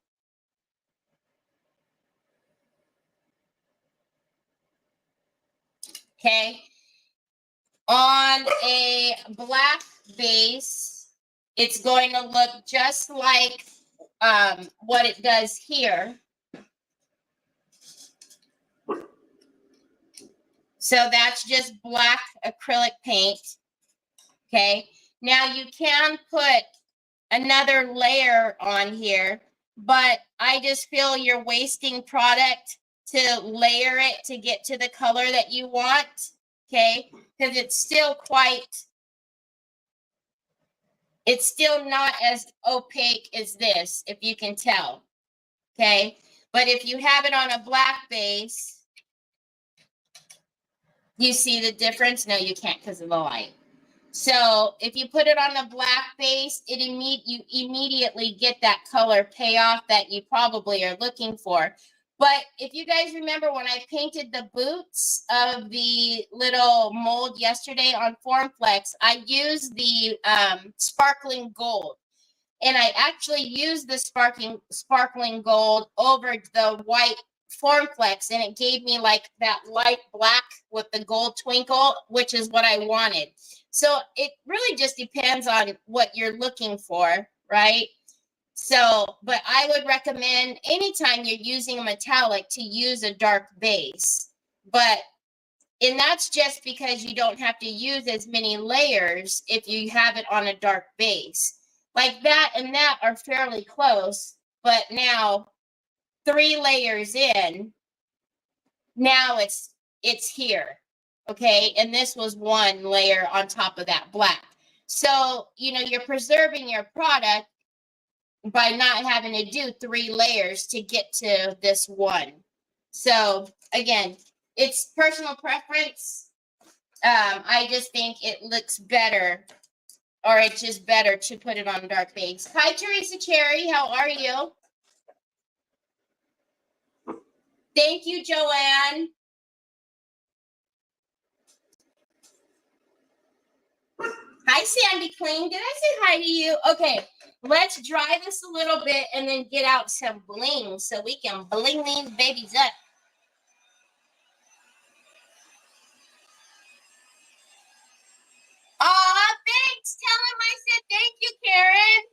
Okay. On a black base, it's going to look just like what it does here. So that's just black acrylic paint. Okay. Now you can put another layer on here, but I just feel you're wasting product to layer it to get to the color that you want. Okay. Because it's still not as opaque as this, if you can tell. Okay. But if you have it on a black base, you see the difference? No, you can't because of the light. So if you put it on a black base, you immediately get that color payoff that you probably are looking for. But if you guys remember when I painted the boots of the little mold yesterday on Formflex, I used the sparkling gold. And I actually used the sparkling gold over the white Formflex, and it gave me like that light black with the gold twinkle, which is what I wanted. So it really just depends on what you're looking for, right? So, but I would recommend anytime you're using a metallic to use a dark base. And that's just because you don't have to use as many layers if you have it on a dark base. Like that and that are fairly close, but now 3 layers in, now it's here. Okay, and this was 1 layer on top of that black. So, you're preserving your product by not having to do 3 layers to get to this one. So, again, it's personal preference. I just think it looks better, or it's just better to put it on dark base. Hi, Teresa Cherry. How are you? Thank you, Joanne. Hi, Sandy Queen. Did I say hi to you? Okay, let's dry this a little bit and then get out some bling so we can bling these babies up. Aw, thanks. Tell him I said thank you, Karen.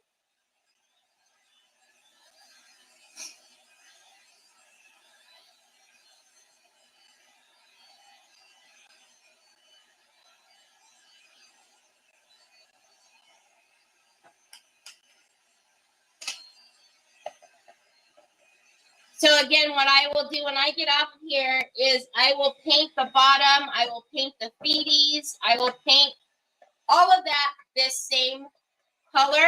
So again, what I will do when I get off of here is I will paint the bottom, I will paint the feeties, I will paint all of that this same color.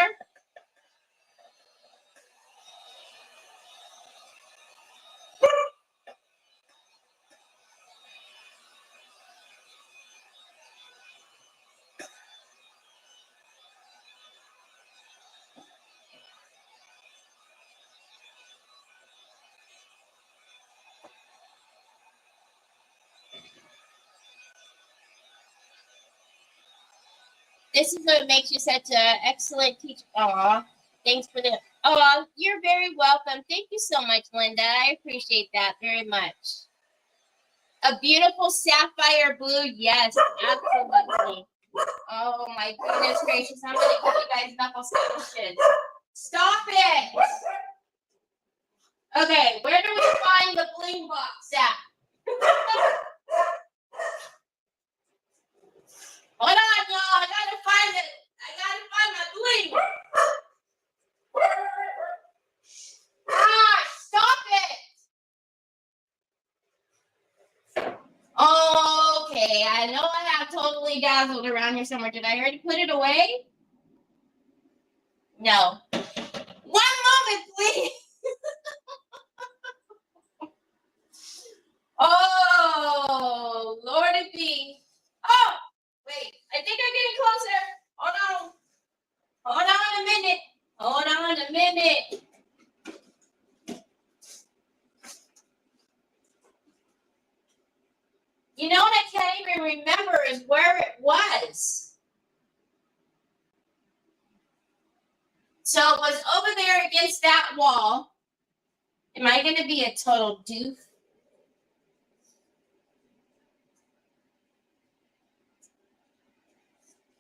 This is what makes you such an excellent teacher. Aw, thanks for the. Oh, you're very welcome. Thank you so much, Linda. I appreciate that very much. A beautiful sapphire blue. Yes, absolutely. Oh my goodness gracious! I'm gonna give you guys knuckle sandwiches. Stop it. Okay, where do we find the bling box at? Hold on, y'all. I gotta find it. I gotta find my bling. Ah, stop it. Okay, I know I have totally dazzled around here somewhere. Did I already put it away? No. One moment, please. Oh, Lordy be. Oh, wait. I think I'm getting closer. Hold on. Hold on a minute. Hold on a minute. You know what I can't even remember is where it was. So it was over there against that wall. Am I going to be a total doof?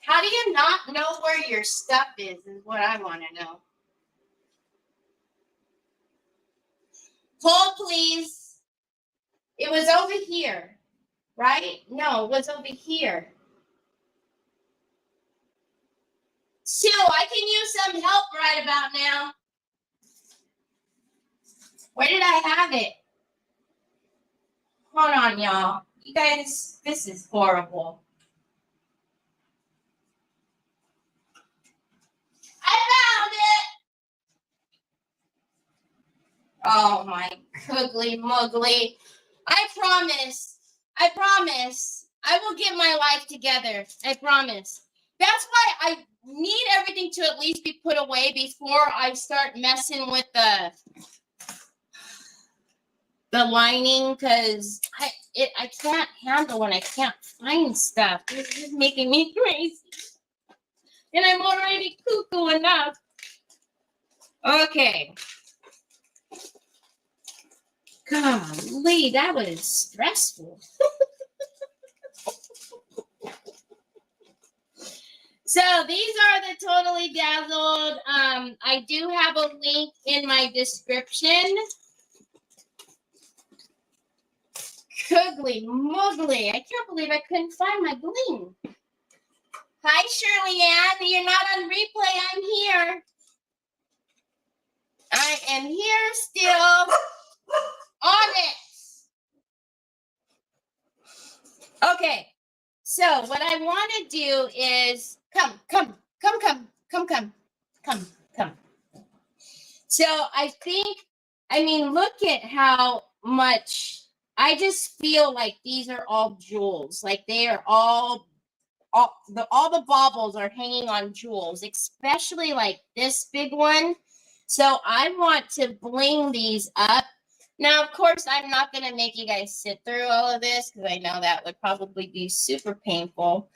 How do you not know where your stuff is what I want to know. Hold, please. It was over here, right? No, it was over here. Sue, I can use some help right about now. Where did I have it? Hold on, y'all. You guys, this is horrible. I found it. Oh my googly muggly. I promise. I will get my life together. I promise. That's why I need everything to at least be put away before I start messing with the lining, because I can't handle when I can't find stuff. This is making me crazy. And I'm already cuckoo enough. Okay. Golly, that was stressful. So these are the Totally Dazzled. I do have a link in my description. Googly muggly. I can't believe I couldn't find my bling. Hi, Shirley Ann. You're not on replay. I'm here. I am here still on it. Okay. So what I want to do is come. So I mean, look at how much, I just feel like these are all jewels. Like they are all the baubles are hanging on jewels, especially like this big one. So I want to bling these up. Now, of course, I'm not going to make you guys sit through all of this because I know that would probably be super painful.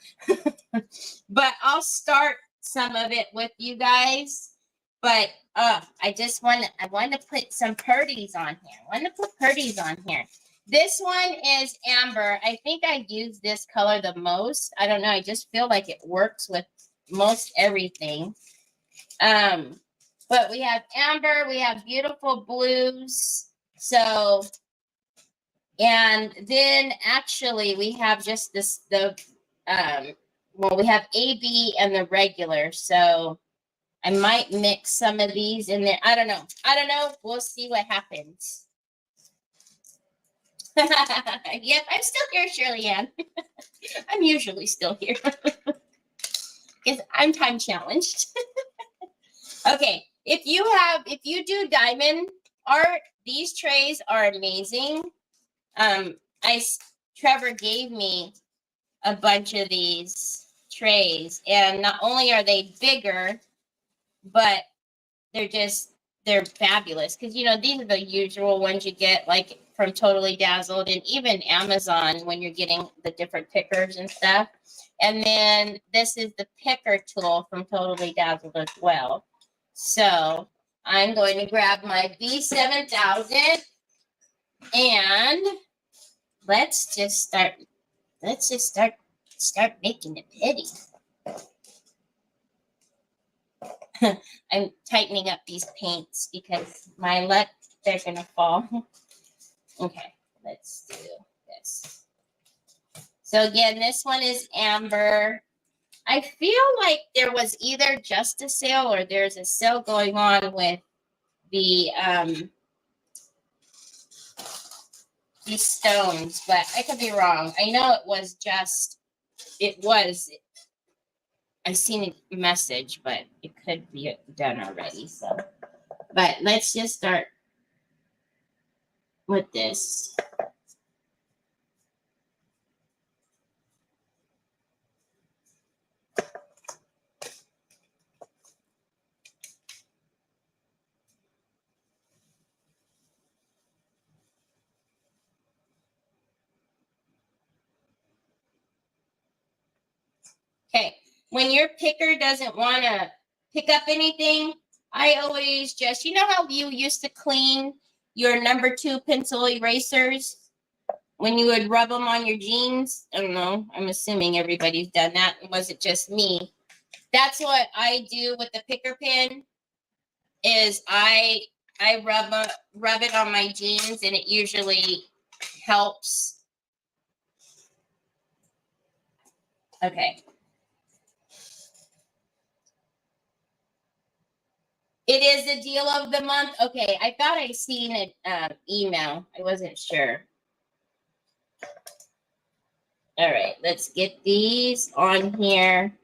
But I'll start some of it with you guys. But I want to put some purdies on here. This one is amber. I think I use this color the most. I don't know. I just feel like it works with most everything. But we have amber. We have beautiful blues. So, and then actually we have just we have AB and the regular. So I might mix some of these in there. I don't know. We'll see what happens. Yep, I'm still here, Shirley Ann. I'm usually still here. Because I'm time challenged. Okay, if you do diamond art, these trays are amazing. Trevor gave me a bunch of these trays, and not only are they bigger, but they're fabulous. Because these are the usual ones you get like from Totally Dazzled and even Amazon when you're getting the different pickers and stuff. And then this is the picker tool from Totally Dazzled as well. So I'm going to grab my B7000 and let's just start making it pretty. I'm tightening up these paints because my luck, they're gonna fall. Okay, let's do this. So again, this one is amber. I feel like there was either just a sale or there's a sale going on with the these stones, but I could be wrong. I know I seen a message, but it could be done already. So, but let's just start with this. Okay, when your picker doesn't want to pick up anything, I always how you used to clean your number 2 pencil erasers? when you would rub them on your jeans. I don't know. I'm assuming everybody's done that. It wasn't just me. That's what I do with the picker pin. Is I rub it on my jeans, and it usually helps. Okay. It is the deal of the month. Okay, I thought I'd seen an email. I wasn't sure. All right, let's get these on here.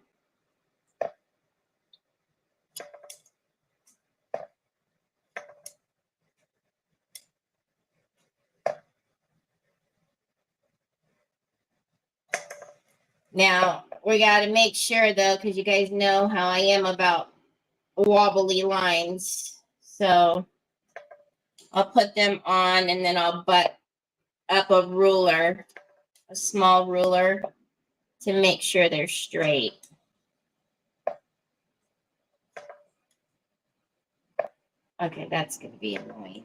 Now, we got to make sure, though, because you guys know how I am about wobbly lines. So I'll put them on, and then I'll butt up a ruler, a small ruler, to make sure they're straight. Okay, that's going to be annoying.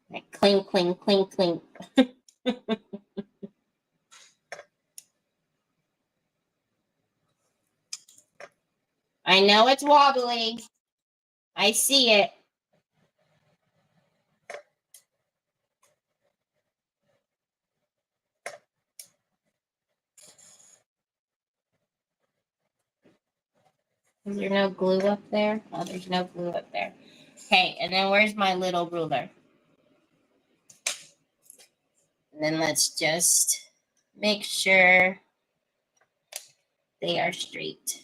Like clink, clink, clink, clink. I know it's wobbly. I see it. Is there no glue up there? Oh, there's no glue up there. Okay, and then where's my little ruler? And then let's just make sure they are straight.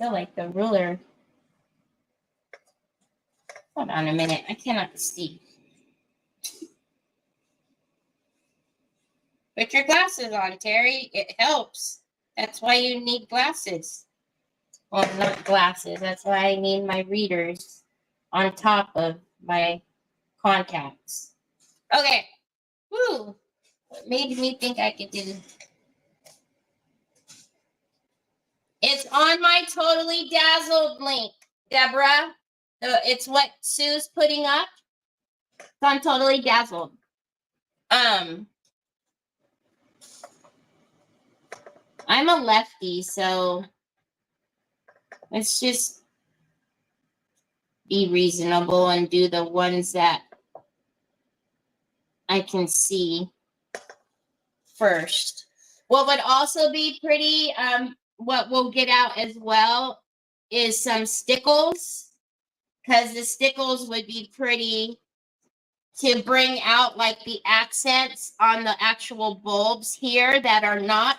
I feel like the ruler. Hold on a minute. I cannot see. Put your glasses on, Terry. It helps. That's why you need glasses. Well, not glasses. That's why I need my readers on top of my contacts. Okay. Woo. What made me think I could do? It's on my Totally Dazzled link, Deborah. It's what Sue's putting up. It's on Totally Dazzled. I'm a lefty, so let's just be reasonable and do the ones that I can see first. What would also be pretty, what we'll get out as well is some stickles, because the stickles would be pretty to bring out like the accents on the actual bulbs here that are not,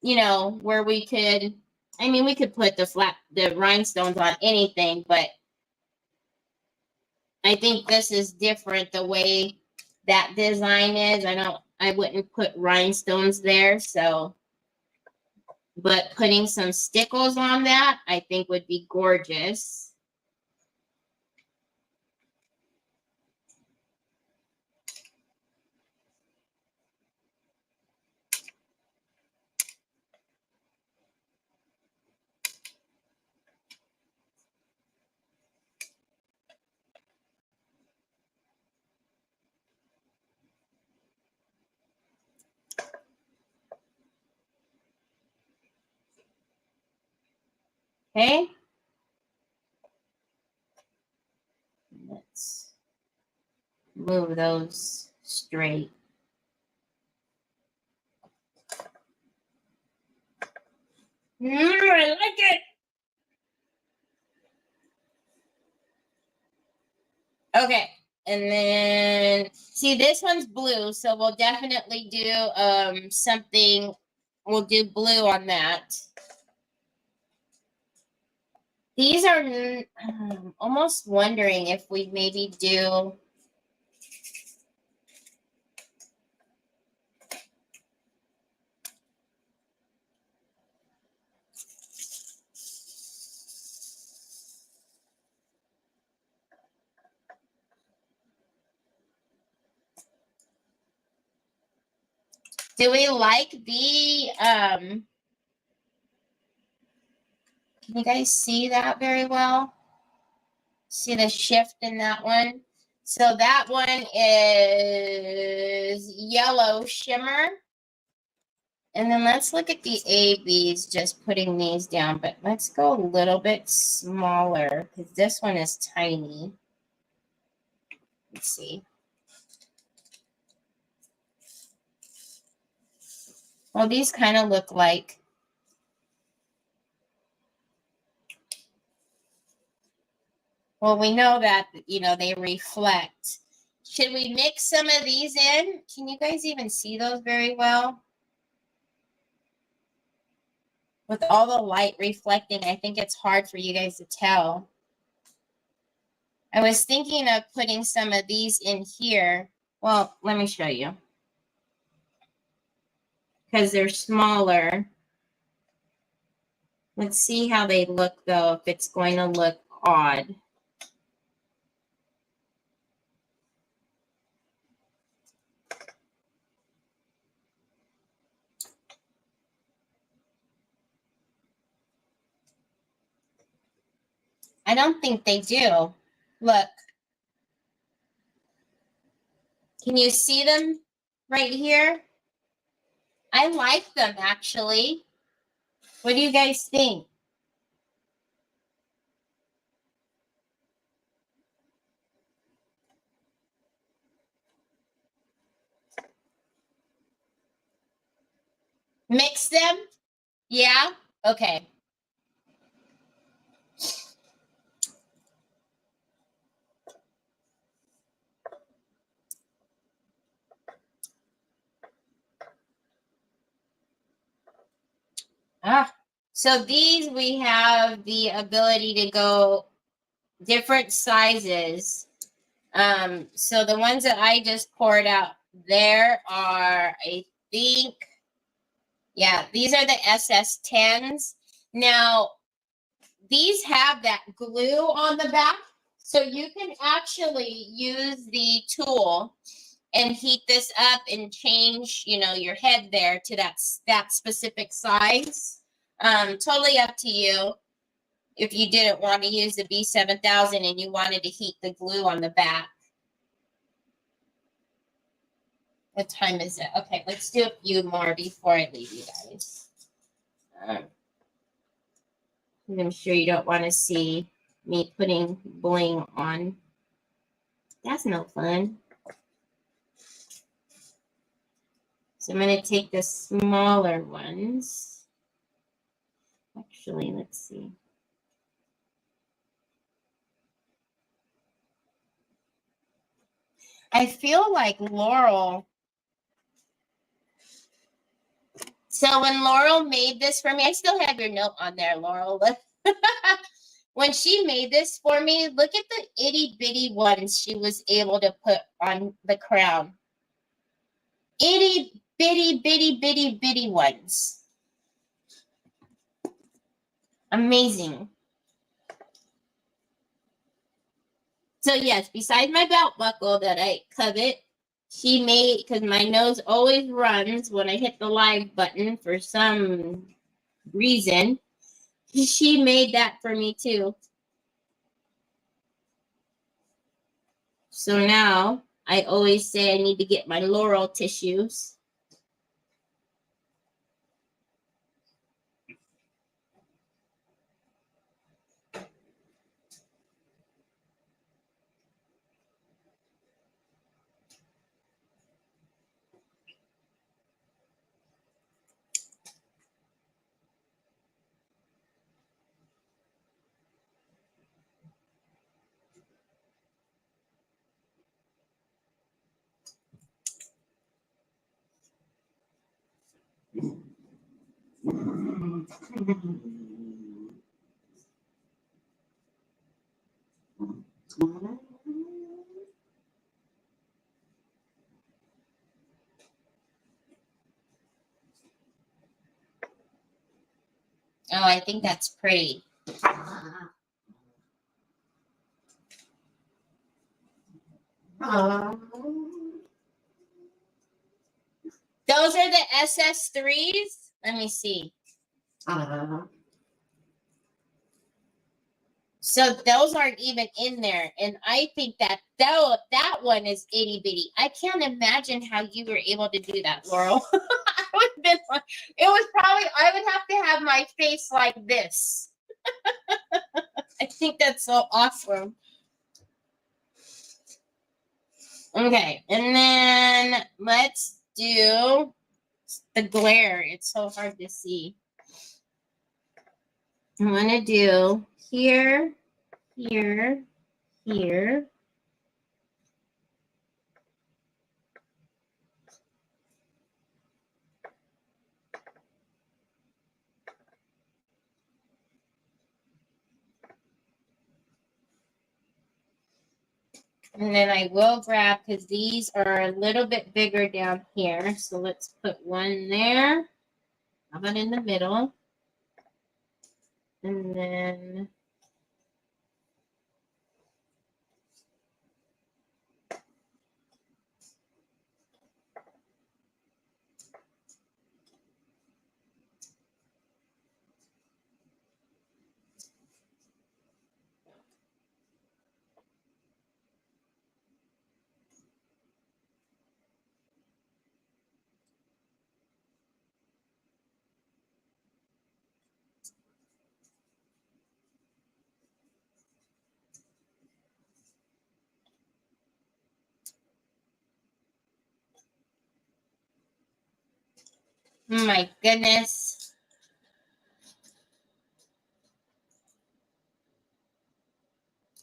you know, where we could, I mean, we could put the rhinestones on anything, but I think this is different the way that design is. I wouldn't put rhinestones there, so, but putting some stickles on that, I think would be gorgeous. Okay. Let's move those straight. I like it. Okay. And then, see, this one's blue, so we'll definitely do something. We'll do blue on that. These are almost wondering if we maybe do. Do we like the, can you guys see that very well? See the shift in that one? So that one is yellow shimmer. And then let's look at the ABs, just putting these down, but let's go a little bit smaller because this one is tiny. Let's see. Well, these kind of look like, well, we know that, you know, they reflect. Should we mix some of these in? Can you guys even see those very well? With all the light reflecting, I think it's hard for you guys to tell. I was thinking of putting some of these in here. Well, let me show you. Because they're smaller. Let's see how they look, though, if it's going to look odd. I don't think they do. Look. Can you see them right here? I like them, actually. What do you guys think? Mix them? Yeah? Okay. So these we have the ability to go different sizes. So the ones that I just poured out there are, I think, yeah, these are the SS10s. Now, these have that glue on the back, so you can actually use the tool and heat this up and change, you know, your head there to that specific size. Totally up to you. If you didn't want to use the B7000 and you wanted to heat the glue on the back. What time is it? Okay, let's do a few more before I leave you guys. I'm sure you don't want to see me putting bling on. That's no fun. So I'm going to take the smaller ones. Actually, let's see. I feel like Laurel. So when Laurel made this for me, I still have your note on there, Laurel. When she made this for me, look at the itty bitty ones she was able to put on the crown. Itty bitty, bitty, bitty, bitty ones. Amazing. So yes, besides my belt buckle that I covet, she made, because my nose always runs when I hit the live button for some reason. She made that for me too. So now I always say I need to get my Laurel tissues. Oh, I think that's pretty. Those are the SS3s. Let me see. So those aren't even in there. And I think that one is itty bitty. I can't imagine how you were able to do that, Laurel. I would have been like, it was probably, I would have to have my face like this. I think that's so awesome. Okay, and then let's do the glare. It's so hard to see. I'm gonna do here, here, here. And then I will grab, because these are a little bit bigger down here. So let's put one there. How about in the middle? And then oh my goodness.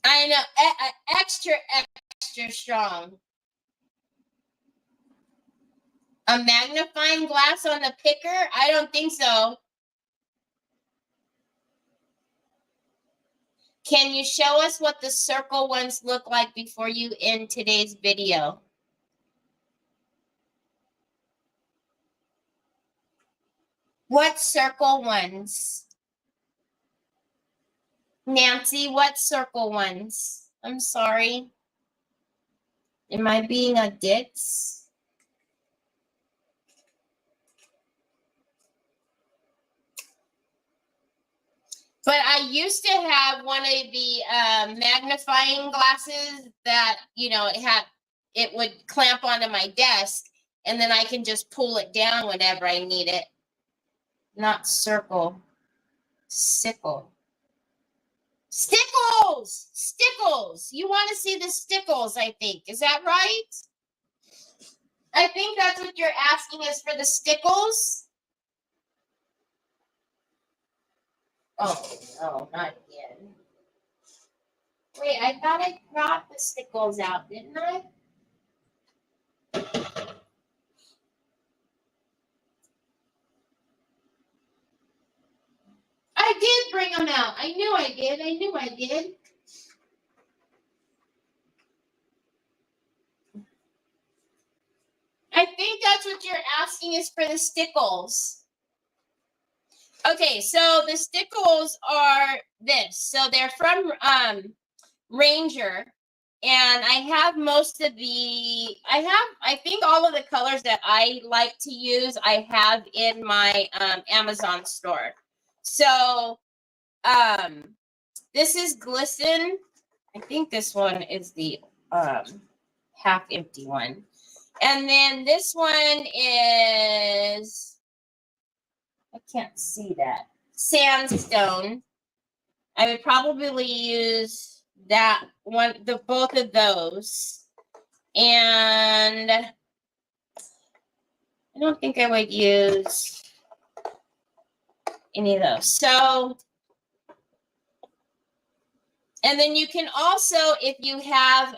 I know, extra strong. A magnifying glass on the picker? I don't think so. Can you show us what the circle ones look like before you end today's video? What circle ones? Nancy, what circle ones? I'm sorry. Am I being a ditz? But I used to have one of the magnifying glasses that, you know, it would clamp onto my desk, and then I can just pull it down whenever I need it. Not circle, sickle. Stickles! Stickles! You want to see the stickles, I think. Is that right? I think that's what you're asking is for the stickles. Oh, not again. Wait, I thought I brought the stickles out, didn't I? I did bring them out. I knew I did. I knew I did. I think that's what you're asking is for the stickles. Okay, so the stickles are this. So they're from Ranger. And I have most of the, I think all of the colors that I like to use, I have in my Amazon store. So this is Glisten. I think this one is the half empty one. And then this one is, I can't see that, Sandstone. I would probably use that one, both of those. And I don't think I would use any of those. So, and then you can also, if you have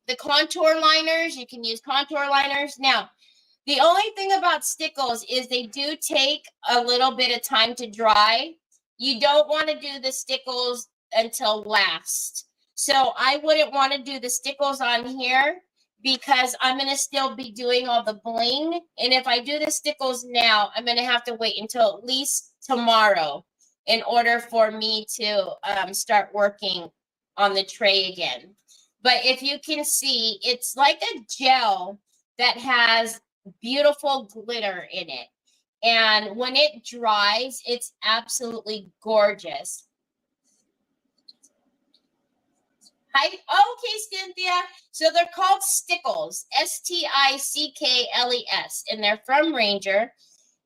the contour liners, you can use contour liners. Now, the only thing about stickles is they do take a little bit of time to dry. you don't want to do the stickles until last. So I wouldn't want to do the stickles on here because I'm going to still be doing all the bling. And if I do the stickles now, I'm going to have to wait until at least tomorrow in order for me to start working on the tray again. But if you can see, it's like a gel that has beautiful glitter in it. And when it dries, it's absolutely gorgeous. Hi, okay, Cynthia. So they're called Stickles, Stickles, and they're from Ranger.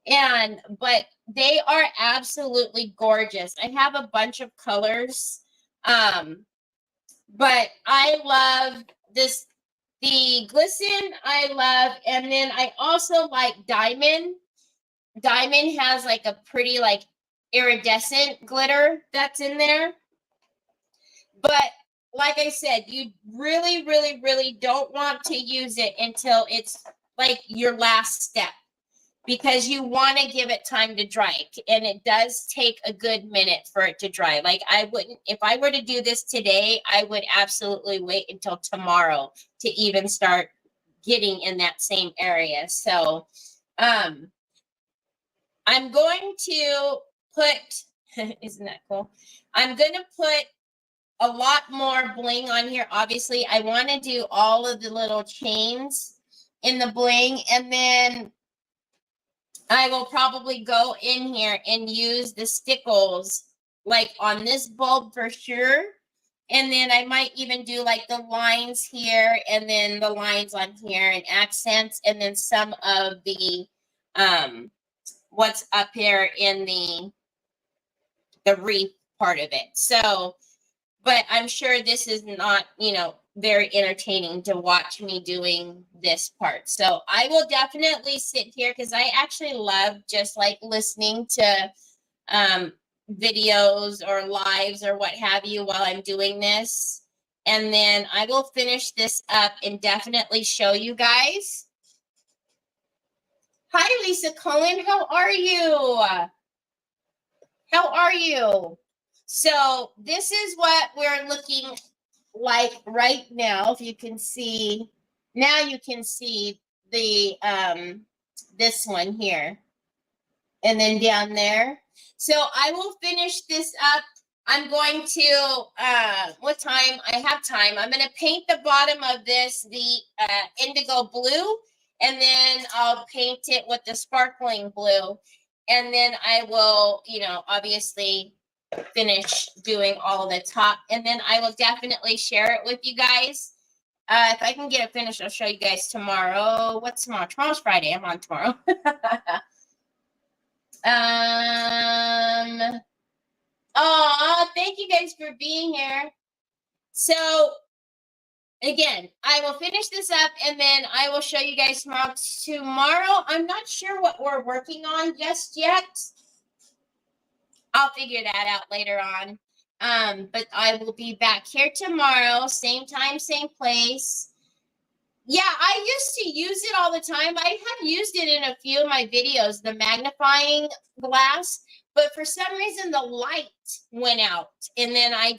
But they are absolutely gorgeous. I have a bunch of colors. But I love the glisten I love, and then I also like diamond. Diamond has like a pretty like iridescent glitter that's in there. But like I said, you really, really, really don't want to use it until it's like your last step, because you want to give it time to dry. And it does take a good minute for it to dry. Like I wouldn't, if I were to do this today, I would absolutely wait until tomorrow to even start getting in that same area. So I'm going to put, isn't that cool? I'm going to put a lot more bling on here. Obviously, I want to do all of the little chains in the bling, and then I will probably go in here and use the stickles like on this bulb for sure. And then I might even do like the lines here and then the lines on here and accents, and then some of the what's up here in the wreath part of it. So, but I'm sure this is not, you know, very entertaining to watch me doing this part. So I will definitely sit here because I actually love just like listening to videos or lives or what have you while I'm doing this. And then I will finish this up and definitely show you guys. Hi, Lisa Cohen. How are you? How are you? So this is what we're looking like right now. If you can see, now you can see the this one here, and then down there. So I will finish this up. I'm going to what time? I have time. I'm going to paint the bottom of this the indigo blue, and then I'll paint it with the sparkling blue, and then I will, you know, obviously finish doing all the top, and then I will definitely share it with you guys. If I can get it finished, I'll show you guys tomorrow. What's tomorrow? Tomorrow's Friday. I'm on tomorrow. Oh, thank you guys for being here. So again, I will finish this up and then I will show you guys tomorrow. Tomorrow, I'm not sure what we're working on just yet. I'll figure that out later on. But I will be back here tomorrow, same time, same place. Yeah, I used to use it all the time. I have used it in a few of my videos, the magnifying glass, but for some reason the light went out, and then I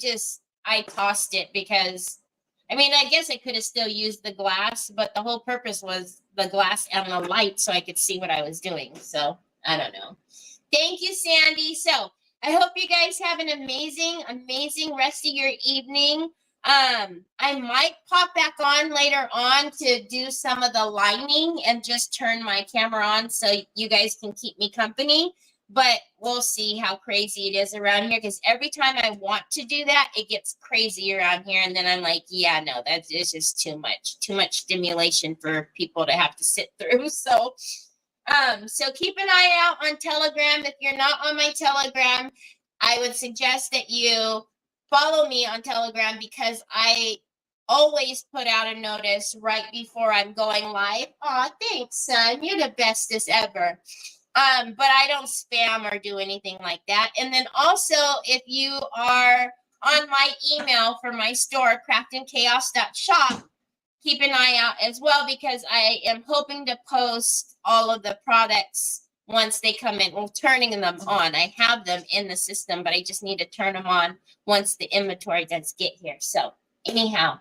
tossed it because, I mean, I guess I could have still used the glass, but the whole purpose was the glass and the light so I could see what I was doing. So I don't know. Thank you, Sandy. So I hope you guys have an amazing, amazing rest of your evening. I might pop back on later on to do some of the lining and just turn my camera on so you guys can keep me company. But we'll see how crazy it is around here, because every time I want to do that, it gets crazy around here. And then I'm like, yeah, no, that is just too much stimulation for people to have to sit through. So keep an eye out on Telegram. If you're not on my Telegram, I would suggest that you follow me on Telegram, because I always put out a notice right before I'm going live. Aw, thanks, son. You're the bestest ever. But I don't spam or do anything like that. And then also, if you are on my email for my store, craftandchaos.shop, keep an eye out as well, because I am hoping to post all of the products once they come in. Well, turning them on. I have them in the system, but I just need to turn them on once the inventory does get here. So anyhow,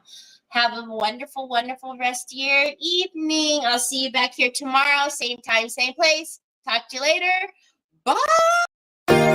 have a wonderful, wonderful rest of your evening. I'll see you back here tomorrow, same time, same place. Talk to you later. Bye.